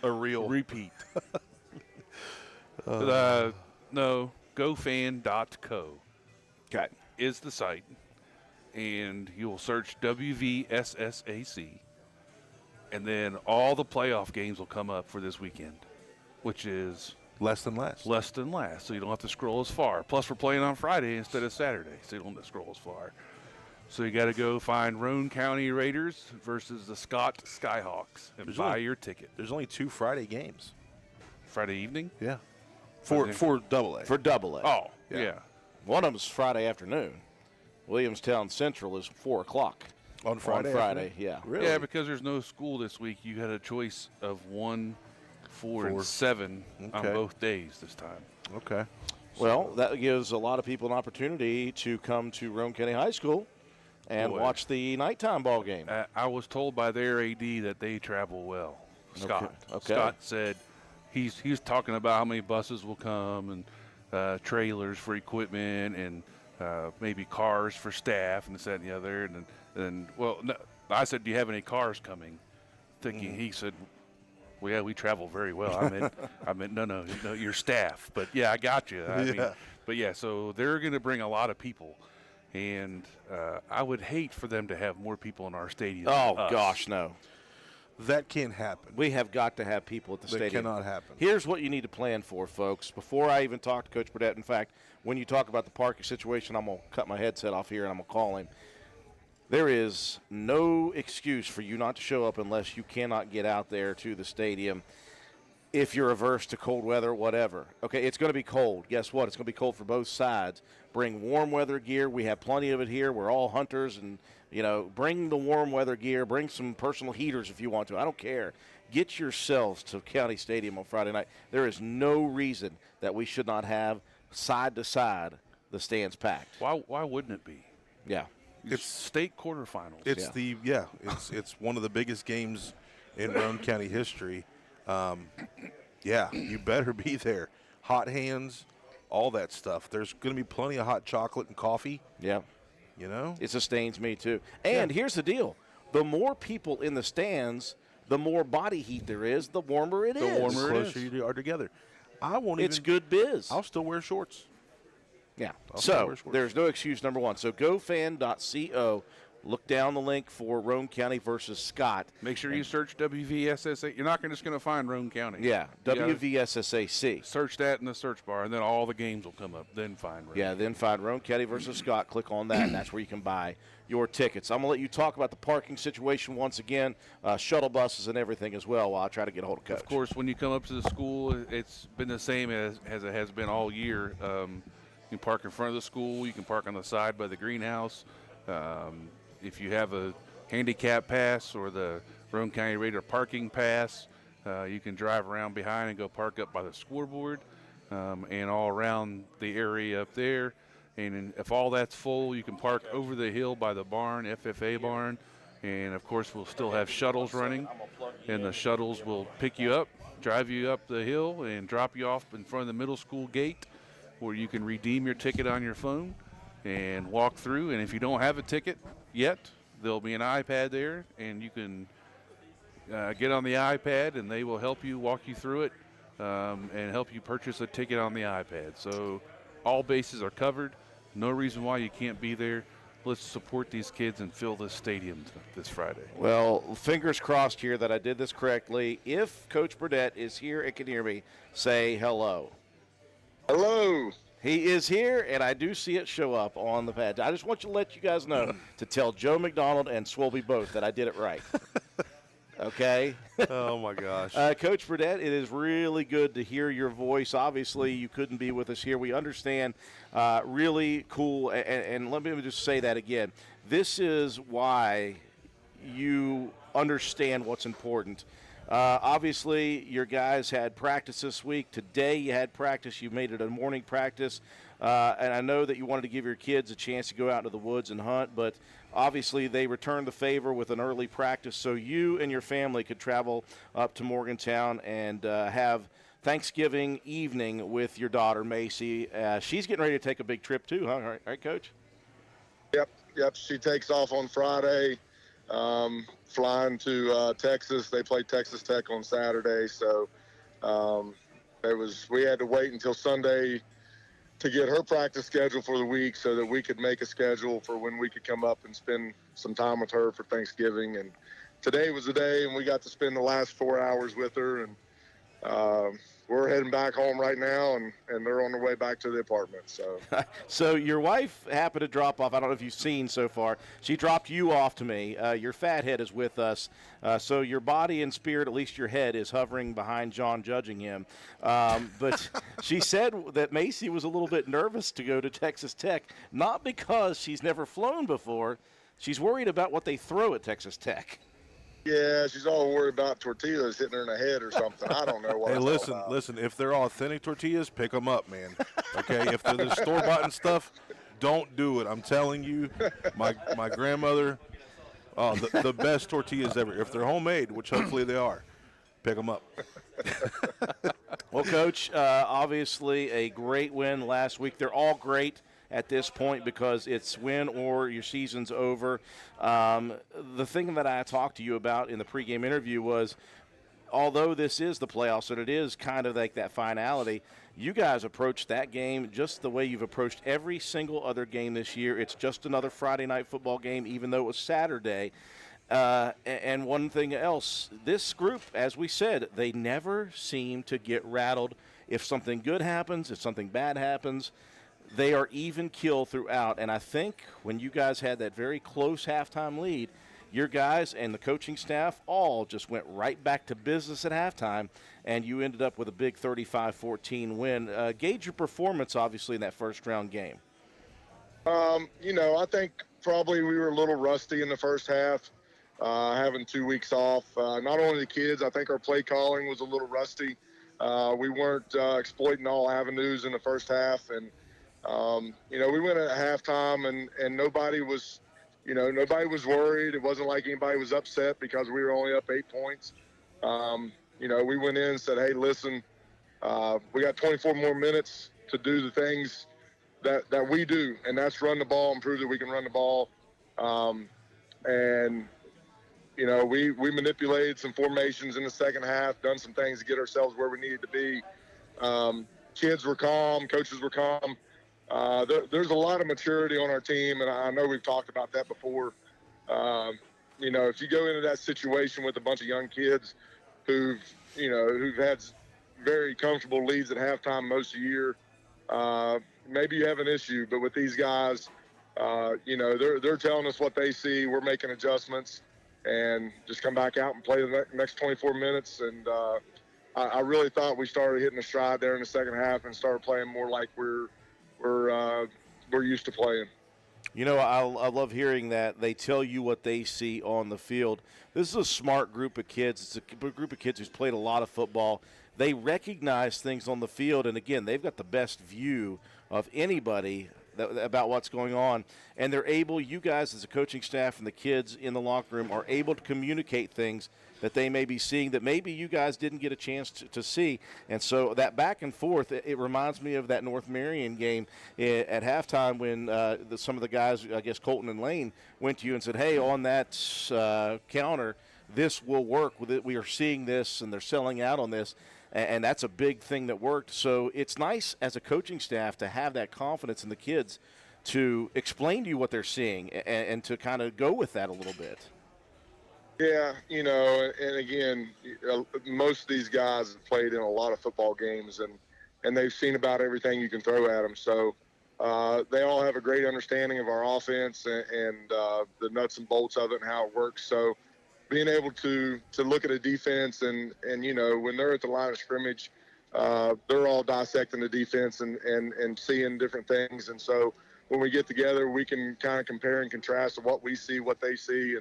S4: a reel.
S7: repeat. No, GoFan.co
S3: Okay.
S7: is the site, and you'll search WVSSAC, and then all the playoff games will come up for this weekend, which is
S4: Less than last.
S7: less than last, so you don't have to scroll as far. Plus, we're playing on Friday instead of Saturday, so you don't have to scroll as far. So you got to go find Roane County Raiders versus the Scott Skyhawks and buy your ticket.
S4: There's only 2 Friday games.
S7: Friday evening?
S4: Yeah. For AA.
S3: For AA.
S7: Oh,
S4: Yeah.
S7: yeah.
S3: One of them is Friday afternoon. Williamstown Central is 4 o'clock.
S4: on Friday.
S3: On Friday,
S4: afternoon?
S3: yeah.
S4: Really?
S7: Yeah, because there's no school this week. You had a choice of 1, 4, and 7 on
S4: Okay.
S7: both days this time.
S4: Okay.
S3: Well, that gives a lot of people an opportunity to come to Roane County High School and
S7: Boy.
S3: watch the nighttime ball game.
S7: I was told by their AD that they travel well. Scott.
S3: Okay.
S7: Scott said he's talking about how many buses will come and trailers for equipment and maybe cars for staff and this, that, and the other. And well, no, I said, do you have any cars coming? Thinking he said, well, yeah, we travel very well. I meant, no, your staff. But yeah, I got you. I mean, but yeah, so they're going to bring a lot of people. And I would hate for them to have more people in our stadium.
S3: Oh,
S7: than us.
S3: gosh, no.
S4: That can't happen.
S3: We have got to have people at the
S4: That
S3: stadium.
S4: cannot happen.
S3: Here's what you need to plan for, folks. Before I even talk to Coach Burdett, in fact, when you talk about the parking situation, I'm going to cut my headset off here and I'm going to call him. There is no excuse for you not to show up unless you cannot get out there to the stadium. if you're averse to cold weather, whatever. Okay, it's going to be cold. Guess what? It's going to be cold for both sides. Bring warm weather gear. We have plenty of it here. We're all hunters, and, bring the warm weather gear. Bring some personal heaters if you want to. I don't care. Get yourselves to County Stadium on Friday night. There is no reason that we should not have side to side the stands packed.
S7: Why wouldn't it be?
S3: Yeah.
S7: It's state quarterfinals.
S4: It's it's one of the biggest games in Roane County history. You better be there. Hot hands, all that stuff. There's going to be plenty of hot chocolate and coffee.
S3: Yeah. It sustains me too. And here's the deal. The more people in the stands, the more body heat there is, the warmer it is.
S4: The warmer closer you are together.
S3: It's good biz.
S4: I'll still wear shorts.
S3: Yeah. So there's no excuse, number one. So gofan.co. Look down the link for Roane County versus Scott.
S7: Make sure you search WVSSA. You're not just going to find Roane County.
S3: Yeah, WVSSAC.
S7: Search that in the search bar, and then all the games will come up. Then find Roane.
S3: Yeah, then find Roane County versus Scott. Click on that, and that's where you can buy your tickets. I'm going to let you talk about the parking situation once again, shuttle buses and everything as well while I try to get a hold of Coach.
S7: Of course, when you come up to the school, it's been the same as it has been all year. You can park in front of the school. You can park on the side by the greenhouse. If you have a handicap pass or the Roane County Raider parking pass, you can drive around behind and go park up by the scoreboard and all around the area up there. And if all that's full, you can park over the hill by the barn, FFA barn. And, of course, we'll still have shuttles running. And the shuttles will pick you up, drive you up the hill, and drop you off in front of the middle school gate where you can redeem your ticket on your phone and walk through. And if you don't have a ticket yet, there'll be an iPad there, and you can get on the iPad, and they will help you, walk you through it, and help you purchase a ticket on the iPad. So all bases are covered. No reason why you can't be there. Let's support these kids and fill this stadium this Friday.
S3: Well, fingers crossed here that I did this correctly. If Coach Burdett is here and can hear me, say hello.
S8: Hello.
S3: He is here, and I do see it show up on the pad. I just want to let you guys know to tell Joe McDonald and Swolby both that I did it right. Okay?
S4: Oh, my gosh.
S3: Coach Burdett, it is really good to hear your voice. Obviously, you couldn't be with us here. We understand. Really cool. And let me just say that again. This is why you understand what's important. Obviously, your guys had practice this week. Today you had practice. You made it a morning practice. And I know that you wanted to give your kids a chance to go out into the woods and hunt, but obviously they returned the favor with an early practice so you and your family could travel up to Morgantown and have Thanksgiving evening with your daughter, Macy. She's getting ready to take a big trip too, huh? All right, Coach?
S8: Yep. She takes off on Friday. Flying to Texas. They played Texas Tech on Saturday, so we had to wait until Sunday to get her practice schedule for the week so that we could make a schedule for when we could come up and spend some time with her for Thanksgiving. And today was the day, and we got to spend the last 4 hours with her. And we're heading back home right now, and they're on their way back to the apartment. So,
S3: so your wife happened to drop off. I don't know if you've seen so far. She dropped you off to me. Your fat head is with us. So your body and spirit, at least your head, is hovering behind John, judging him. But she said that Macy was a little bit nervous to go to Texas Tech, not because she's never flown before. She's worried about what they throw at Texas Tech.
S8: Yeah, she's all worried about tortillas hitting her in the head or something. I don't know what.
S4: Hey, listen. If they're authentic tortillas, pick them up, man. Okay, if they're the store-bought and stuff, don't do it. I'm telling you, my grandmother, the best tortillas ever. If they're homemade, which hopefully they are, pick them up.
S3: Well, Coach, obviously a great win last week. They're all great at this point because it's win or your season's over. The thing that I talked to you about in the pregame interview was, although this is the playoffs and it is kind of like that finality, you guys approached that game just the way you've approached every single other game this year. It's just another Friday night football game, even though it was Saturday. And one thing else, this group, as we said, they never seem to get rattled. If something good happens, if something bad happens, they are even keel throughout. And I think when you guys had that very close halftime lead, your guys and the coaching staff all just went right back to business at halftime, and you ended up with a big 35-14 win. Gauge your performance, obviously, in that first-round game.
S8: I think probably we were a little rusty in the first half, having 2 weeks off. Not only the kids, I think our play calling was a little rusty. We weren't exploiting all avenues in the first half, and we went at halftime, and nobody was worried. It wasn't like anybody was upset because we were only up 8 points. We went in and said, hey, listen, we got 24 more minutes to do the things that we do, and that's run the ball and prove that we can run the ball. We manipulated some formations in the second half, done some things to get ourselves where we needed to be. Kids were calm, coaches were calm. There's a lot of maturity on our team, and I know we've talked about that before. If you go into that situation with a bunch of young kids who've had very comfortable leads at halftime most of the year, maybe you have an issue. But with these guys, they're telling us what they see. We're making adjustments, and just come back out and play the next 24 minutes. And I really thought we started hitting a stride there in the second half and started playing more like we're used to playing.
S3: I love hearing that they tell you what they see on the field. This is a smart group of kids. It's a group of kids who's played a lot of football. They recognize things on the field, and, again, they've got the best view of anybody about what's going on, and they're able, you guys as a coaching staff and the kids in the locker room are able to communicate things that they may be seeing that maybe you guys didn't get a chance to see. And so that back and forth, it reminds me of that North Marion game at halftime when some of the guys, I guess Colton and Lane, went to you and said, hey, on that counter, this will work. We are seeing this, and they're selling out on this. And that's a big thing that worked. So it's nice as a coaching staff to have that confidence in the kids to explain to you what they're seeing and to kind of go with that a little bit.
S8: Yeah, and again, most of these guys have played in a lot of football games, and they've seen about everything you can throw at them. So they all have a great understanding of our offense and the nuts and bolts of it and how it works. So being able to look at a defense and when they're at the line of scrimmage, they're all dissecting the defense and seeing different things. And so when we get together, we can kind of compare and contrast what we see, what they see,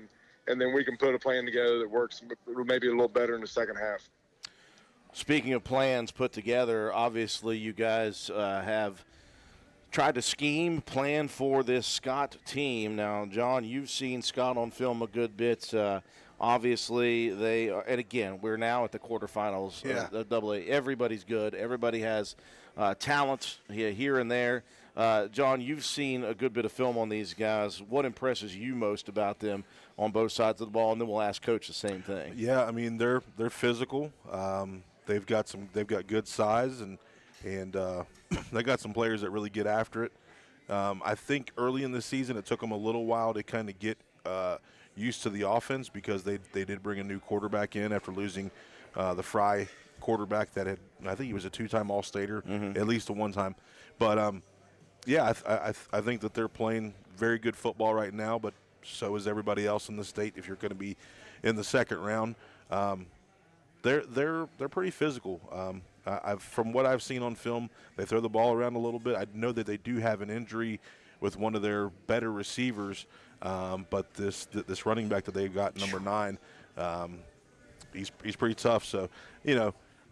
S8: and then we can put a plan together that works maybe a little better in the second half.
S3: Speaking of plans put together, obviously you guys have tried to plan for this Scott team. Now, John, you've seen Scott on film a good bit. Obviously, they are, and again, we're now at the quarterfinals of AA. Everybody's good. Everybody has talent here and there. John, you've seen a good bit of film on these guys. What impresses you most about them on both sides of the ball? And then we'll ask Coach the same thing.
S4: Yeah, I mean they're physical. They've got good size and they got some players that really get after it. I think early in the season it took them a little while to kind of get used to the offense because they did bring a new quarterback in after losing the Fry quarterback that had, I think he was a 2-time All-Stater, at least a one-time. But I think that they're playing very good football right now, but so is everybody else in the state. If you're going to be in the second round, they're pretty physical. From what I've seen on film, they throw the ball around a little bit. I know that they do have an injury with one of their better receivers, but this running back that they've got, number 9, he's pretty tough. So,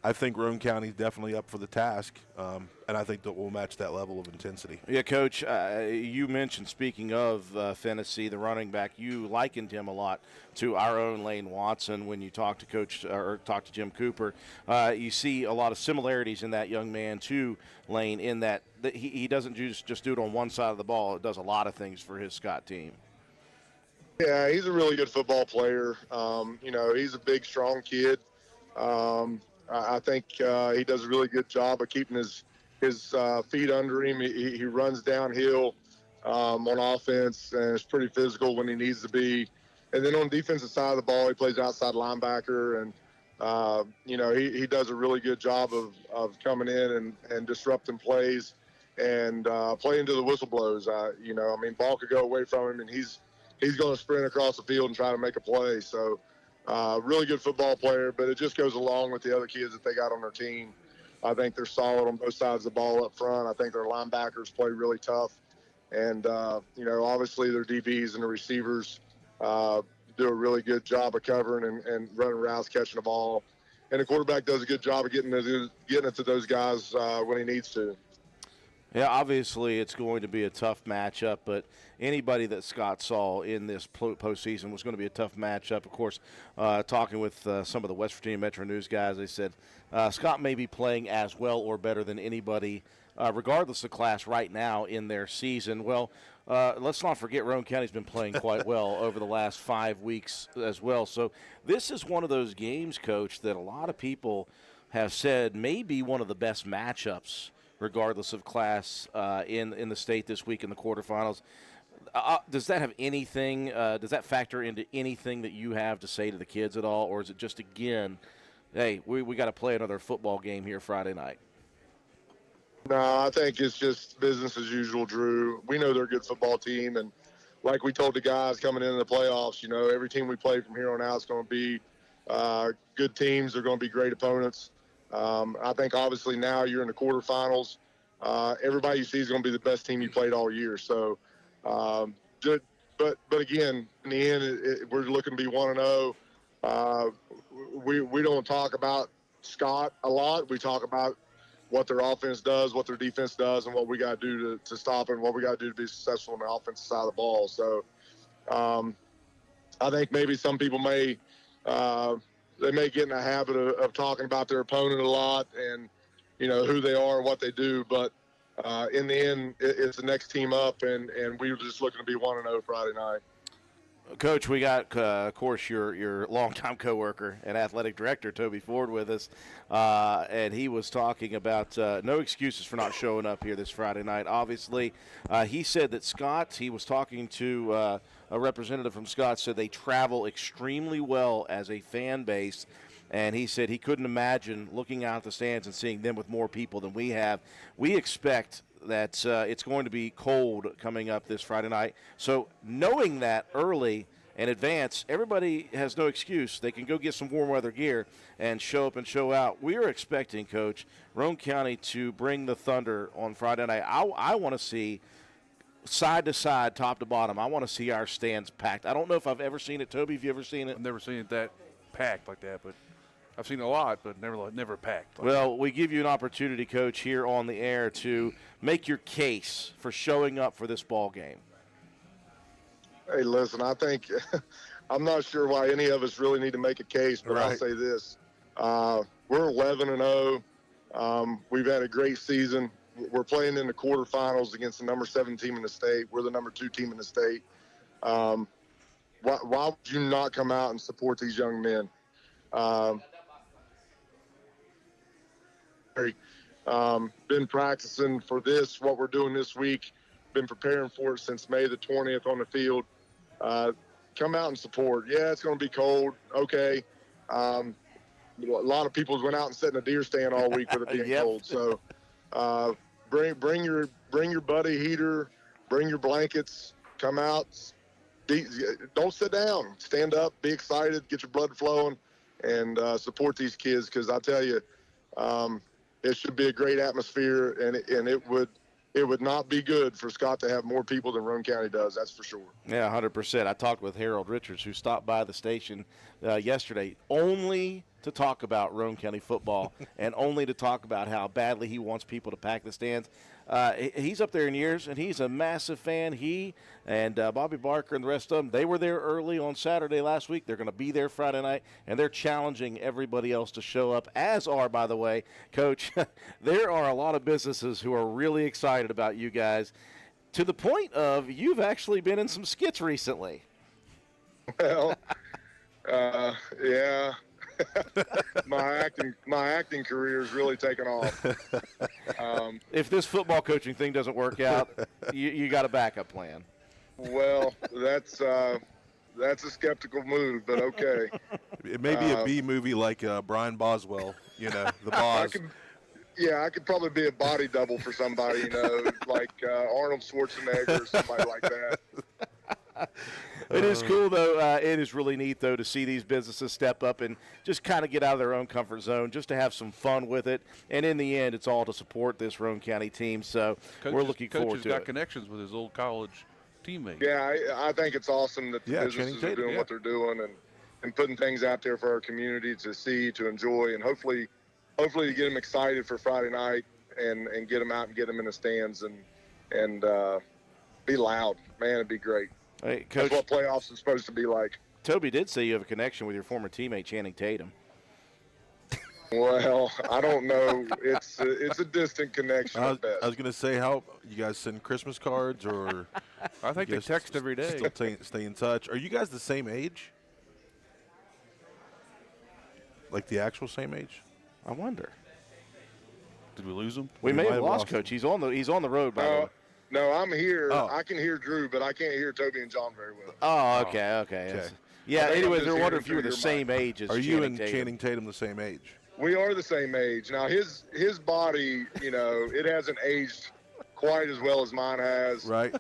S4: I think Roane County's definitely up for the task, and I think that we'll match that level of intensity.
S3: Yeah, Coach, you mentioned, speaking of Fennessy, the running back, you likened him a lot to our own Lane Watson when you talk to talk to Jim Cooper. You see a lot of similarities in that young man to Lane in that he doesn't just do it on one side of the ball. It does a lot of things for his Scott team.
S8: Yeah, he's a really good football player. He's a big, strong kid. I think he does a really good job of keeping his feet under him. He runs downhill on offense and is pretty physical when he needs to be. And then on the defensive side of the ball, he plays outside linebacker. And, he does a really good job of coming in and disrupting plays and playing to the whistle blows. Ball could go away from him, and he's he's going to sprint across the field and try to make a play. So really good football player, but it just goes along with the other kids that they got on their team. I think they're solid on both sides of the ball up front. I think their linebackers play really tough. And, obviously their DBs and the receivers do a really good job of covering and running routes, catching the ball. And the quarterback does a good job of getting it to those guys when he needs to.
S3: Yeah, obviously it's going to be a tough matchup, but anybody that Scott saw in this postseason was going to be a tough matchup. Of course, talking with some of the West Virginia Metro News guys, they said Scott may be playing as well or better than anybody, regardless of class, right now in their season. Well, let's not forget Roane County's been playing quite well over the last 5 weeks as well. So this is one of those games, Coach, that a lot of people have said may be one of the best matchups regardless of class in the state this week in the quarterfinals. Does that have anything, does that factor into anything that you have to say to the kids at all, or is it just, again, hey, we got to play another football game here Friday night?
S8: No, I think it's just business as usual, Drew. We know they're a good football team, and like we told the guys coming into the playoffs, every team we play from here on out is going to be good teams. They're going to be great opponents. I think obviously now you're in the quarterfinals. Everybody you see is going to be the best team you played all year. So, but again, in the end, we're looking to be 1-0. We don't talk about Scott a lot. We talk about what their offense does, what their defense does, and what we got to do to stop it, and what we got to do to be successful on the offensive side of the ball. So, I think maybe some people may they may get in a habit of talking about their opponent a lot and, who they are, what they do. But in the end, it's the next team up, and we're just looking to be 1-0 Friday night.
S3: Coach, we got, of course, your longtime coworker and athletic director, Toby Ford, with us, and he was talking about no excuses for not showing up here this Friday night. Obviously, he said that Scott, he was talking to a representative from Scott, said they travel extremely well as a fan base, and he said he couldn't imagine looking out at the stands and seeing them with more people than we have. We expect that it's going to be cold coming up this Friday night. So knowing that early in advance, everybody has no excuse. They can go get some warm weather gear and show up and show out. We are expecting, Coach, Roane County to bring the thunder on Friday night. I want to see side to side, top to bottom. I want to see our stands packed. I don't know if I've ever seen it. Toby, have you ever seen it?
S7: I've never seen it that packed like that, but I've seen a lot, but never packed.
S3: Well, we give you an opportunity, Coach, here on the air to make your case for showing up for this ball game.
S8: Hey, listen, I think I'm not sure why any of us really need to make a case, but I'll say this. We're 11-0. We've had a great season. We're playing in the quarterfinals against the number 7 team in the state. We're the number 2 team in the state. Why would you not come out and support these young men? Been practicing for this, what we're doing this week, been preparing for it since May the 20th on the field. Come out and support. Yeah, it's going to be cold. Okay. A lot of people went out and sat in a deer stand all week with it being cold. So bring your buddy heater, bring your blankets, come out. Don't sit down. Stand up, be excited, get your blood flowing, and support these kids, because I tell you, it should be a great atmosphere, and it would not be good for Scott to have more people than Roane County does. That's for sure.
S3: Yeah, 100%. I talked with Harold Richards, who stopped by the station yesterday, only to talk about Roane County football and only to talk about how badly he wants people to pack the stands. He's up there in years, and he's a massive fan. He and Bobby Barker and the rest of them, they were there early on Saturday last week. They're going to be there Friday night, and they're challenging everybody else to show up, as are, by the way, Coach, there are a lot of businesses who are really excited about you guys, to the point of you've actually been in some skits recently.
S8: Well, yeah. my acting career is really taken off.
S3: If this football coaching thing doesn't work out, you got a backup plan.
S8: Well, that's a skeptical move, but okay.
S4: It may be a B movie like Brian Boswell, the Boz.
S8: I could probably be a body double for somebody, like Arnold Schwarzenegger or somebody like that.
S3: It is cool, though. It is really neat, though, to see these businesses step up and just kind of get out of their own comfort zone, just to have some fun with it. And in the end, it's all to support this Roane County team. So we're looking forward to it.
S7: Coach has got connections with his old college teammates.
S8: Yeah, I think it's awesome that the businesses are doing what they're doing and putting things out there for our community to see, to enjoy, and hopefully to get them excited for Friday night and get them out and get them in the stands and be loud. Man, it'd be great.
S3: Hey, Coach,
S8: that's what playoffs is supposed to be like.
S3: Toby did say you have a connection with your former teammate Channing Tatum.
S8: Well, I don't know. It's a distant connection.
S4: I was going to say, how you guys send Christmas cards, or
S7: I think they text every day.
S4: Still stay in touch. Are you guys the same age? Like the actual same age?
S3: I wonder.
S7: Did we lose him?
S3: We may have lost Coach. He's on the road, by the way.
S8: No, I'm here. Oh. I can hear Drew, but I can't hear Toby and John very well.
S3: Oh, okay. Yeah, anyways, they're wondering if you were the same age as
S4: Channing Tatum. Are you and Channing Tatum the same age?
S8: We are the same age. Now, his body, it hasn't aged quite as well as mine has.
S4: Right.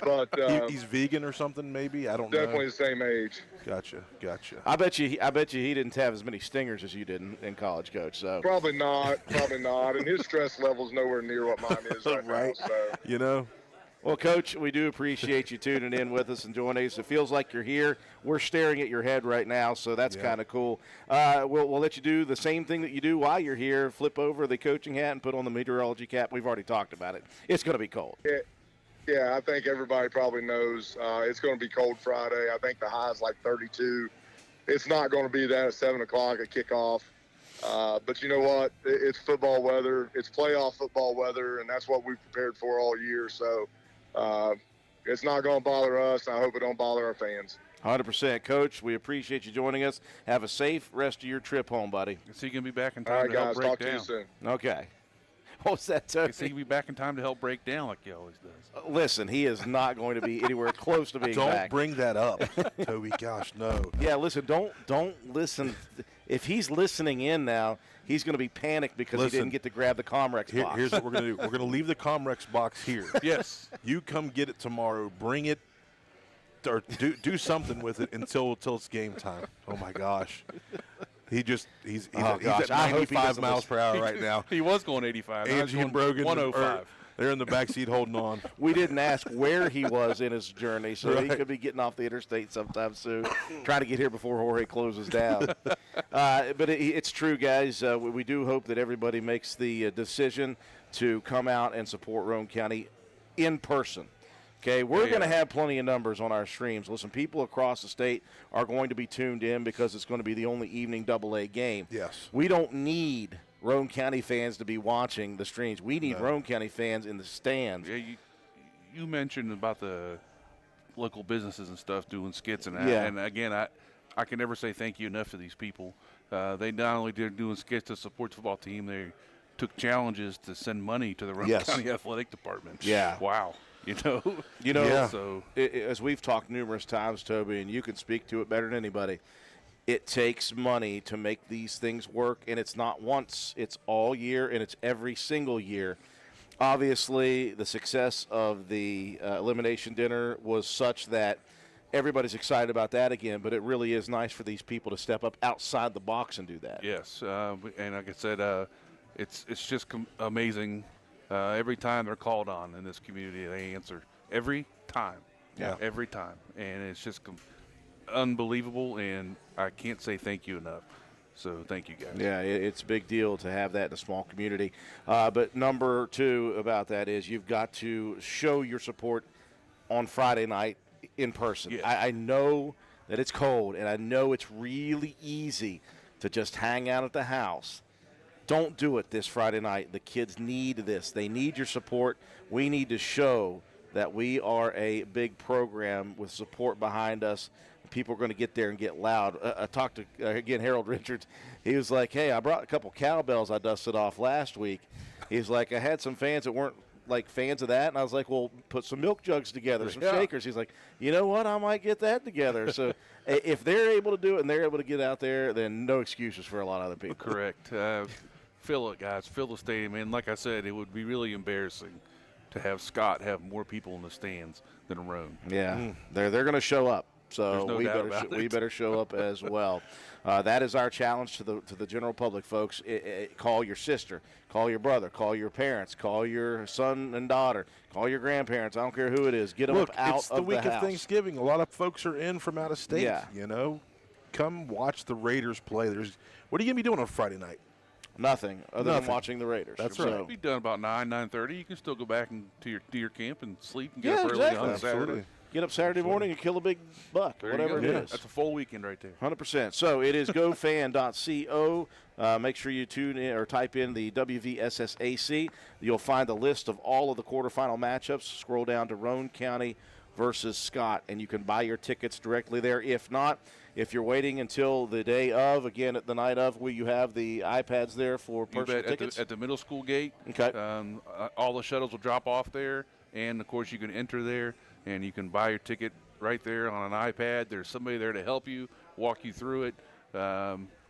S8: But
S4: he's vegan or something, maybe? I don't know.
S8: Definitely the same age.
S4: Gotcha.
S3: I bet you he didn't have as many stingers as you did in college, Coach. So
S8: probably not. And his stress level's nowhere near what mine is right now. So.
S3: Well, Coach, we do appreciate you tuning in with us and joining us. It feels like you're here. We're staring at your head right now, so that's kind of cool. We'll let you do the same thing that you do while you're here. Flip over the coaching hat and put on the meteorology cap. We've already talked about it. It's going to be cold.
S8: Yeah, I think everybody probably knows it's going to be cold Friday. I think the high is like 32. It's not going to be that at 7 o'clock at kickoff. But you know what? It's football weather. It's playoff football weather, and that's what we've prepared for all year. So it's not going to bother us. I hope it don't bother our fans.
S3: 100%. Coach, we appreciate you joining us. Have a safe rest of your trip home, buddy.
S7: Is he going to be back in time to help break down?
S8: All right, guys. Talk to you soon.
S3: Okay. What's that, Tony?
S7: Is he going to be back in time to help break down like he always does?
S3: Listen, he is not going to be anywhere close to being back.
S4: Don't bring that up, Toby. Gosh, no.
S3: Yeah, listen, don't listen. If he's listening in now, he's going to be panicked because he didn't get to grab the Comrex box.
S4: Here's what we're going to do. We're going to leave the Comrex box here.
S7: Yes.
S4: You come get it tomorrow. Bring it or do something with it until it's game time. Oh, my gosh. He's at 95 miles per hour right now.
S7: He was going 85.
S4: Angie and Brogan
S7: 105.
S4: They're in the backseat holding on.
S3: We didn't ask where he was in his journey, so he could be getting off the interstate sometime soon, trying to get here before Jorge closes down. But it's true, guys. We do hope that everybody makes the decision to come out and support Roane County in person. Okay, we're going to have plenty of numbers on our streams. Listen, people across the state are going to be tuned in because it's going to be the only evening AA game.
S4: Yes.
S3: We don't need Roane County fans to be watching the streams. We need Roane County fans in the stands.
S7: Yeah, you mentioned about the local businesses and stuff doing skits and that.
S3: Yeah.
S7: And, again, I can never say thank you enough to these people. They not only did doing skits to support the football team, they took challenges to send money to the Roane County Athletic Department.
S3: Yeah.
S7: Wow. So
S3: as we've talked numerous times, Toby, and you can speak to it better than anybody, it takes money to make these things work, and it's not once, it's all year, and it's every single year. Obviously, the success of the elimination dinner was such that everybody's excited about that again, but it really is nice for these people to step up outside the box and do that.
S7: Yes, and like I said, it's just amazing. Every time they're called on in this community, they answer every time.
S3: Yeah.
S7: Every time. And it's just unbelievable, and I can't say thank you enough. So thank you, guys.
S3: Yeah, it's a big deal to have that in a small community. But number two about that is you've got to show your support on Friday night in person.
S7: Yes.
S3: I know that it's cold, and I know it's really easy to just hang out at the house. Don't do it this Friday night. The kids need this. They need your support. We need to show that we are a big program with support behind us. People are going to get there and get loud. I talked to, again, Harold Richards. He was like, hey, I brought a couple cowbells I dusted off last week. He's like, I had some fans that weren't like fans of that. And I was like, well, put some milk jugs together, some shakers. He's like, you know what? I might get that together. So if they're able to do it and they're able to get out there, then no excuses for a lot of other people.
S7: Correct. Fill it, guys. Fill the stadium. And like I said, it would be really embarrassing to have Scott have more people in the stands than Roan.
S3: Yeah, they're going to show up. So
S7: There's no doubt about
S3: we
S7: it.
S3: better show up as well. That is our challenge to the general public, folks. Call your sister, call your brother, call your parents, call your son and daughter, call your grandparents. I don't care who it is. Get them
S4: Look,
S3: up out
S4: it's the
S3: of
S4: week
S3: the
S4: of
S3: house.
S4: Thanksgiving. A lot of folks are in from out of state.
S3: Yeah.
S4: You know, come watch the Raiders play. What are you gonna be doing on Friday night?
S3: Nothing other than
S4: Nothing.
S3: watching the Raiders.
S4: That's
S3: So-
S4: right.
S7: Be done about 9:30. You can still go back and to your camp and sleep and get
S3: Yeah,
S7: up early
S3: exactly.
S7: on Saturday.
S4: Absolutely.
S3: Get up Saturday morning and kill a big buck,
S7: There you
S3: whatever
S7: go.
S3: it
S7: Yeah,
S3: is.
S7: that's a full weekend right there.
S3: 100%. So it is gofan.co. Make sure you tune in or type in the WVSSAC. You'll find a list of all of the quarterfinal matchups. Scroll down to Roane County versus Scott, and you can buy your tickets directly there. If not, if you're waiting until the day of, again, at the night of, will you have the iPads there for
S7: You
S3: personal
S7: bet
S3: tickets?
S7: at the middle school gate.
S3: Okay.
S7: All the shuttles will drop off there, and of course you can enter there, and you can buy your ticket right there on an iPad. There's somebody there to help you, walk you through it.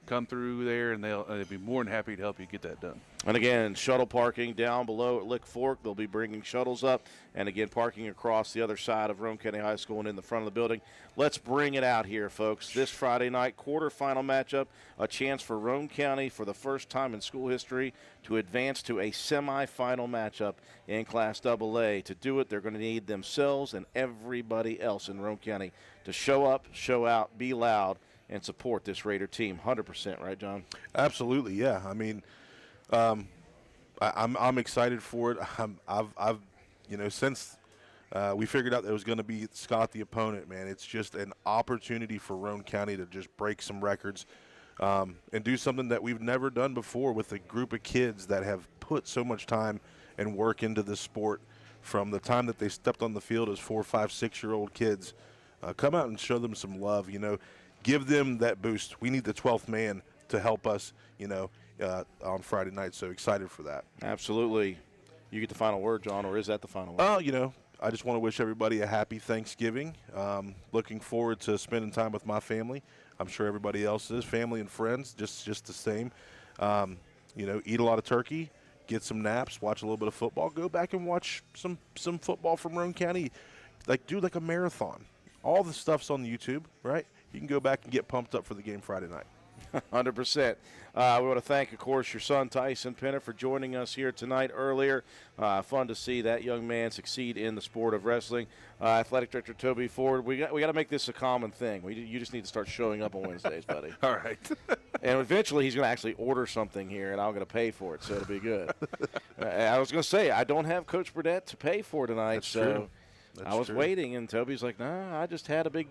S7: Come through there, and they'll be more than happy to help you get that done.
S3: And again, shuttle parking down below at Lick Fork. They'll be bringing shuttles up. And again, parking across the other side of Roane County High School and in the front of the building. Let's bring it out here, folks. This Friday night, quarterfinal matchup, a chance for Roane County for the first time in school history to advance to a semifinal matchup in Class AA. To do it, they're going to need themselves and everybody else in Roane County to show up, show out, be loud, and support this Raider team. 100%, right, John?
S4: Absolutely, yeah. I mean, I'm excited for it. I've since we figured out that it was going to be Scott the opponent, man. It's just an opportunity for Roane County to just break some records and do something that we've never done before with a group of kids that have put so much time and work into this sport from the time that they stepped on the field as 4, 5, 6-year-old kids. Come out and show them some love, give them that boost. We need the 12th man to help us, on Friday night. So excited for that.
S3: Absolutely. You get the final word, John, or is that the final word?
S4: I just want to wish everybody a happy Thanksgiving. Looking forward to spending time with my family. I'm sure everybody else is, family and friends, just the same. Eat a lot of turkey, get some naps, watch a little bit of football, go back and watch some football from Roane County. Do a marathon. All the stuff's on YouTube, right? You can go back and get pumped up for the game Friday night.
S3: 100%. We want to thank, of course, your son, Tyson Penner, for joining us here tonight earlier. Fun to see that young man succeed in the sport of wrestling. Athletic Director Toby Ford, we got to make this a common thing. You just need to start showing up on Wednesdays, buddy.
S7: All right.
S3: And eventually he's going to actually order something here, and I'm going to pay for it, so it'll be good. I was going to say, I don't have Coach Burdett to pay for tonight,
S4: That's
S3: so
S4: true.
S3: I was waiting, and Toby's like, "Nah, I just had a big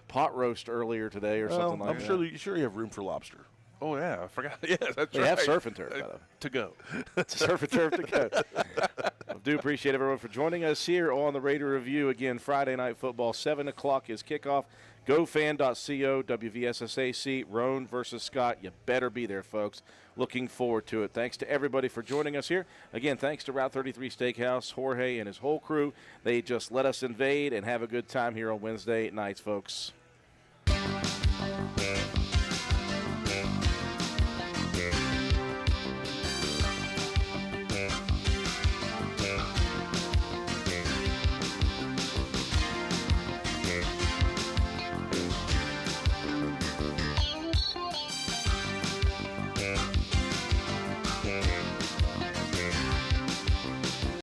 S3: pot roast earlier today, or something like
S4: I'm
S3: that."
S4: sure you have room for lobster.
S7: Oh, yeah. I forgot. Yeah, that's
S3: They
S7: right.
S3: have surf and turf, by the way.
S7: To go.
S3: Surf and turf to go. I do appreciate everyone for joining us here on the Raider Review. Again, Friday Night Football, 7 o'clock is kickoff. GoFan.co, WVSSAC, Roane versus Scott. You better be there, folks. Looking forward to it. Thanks to everybody for joining us here. Again, thanks to Route 33 Steakhouse, Jorge and his whole crew. They just let us invade and have a good time here on Wednesday nights, folks.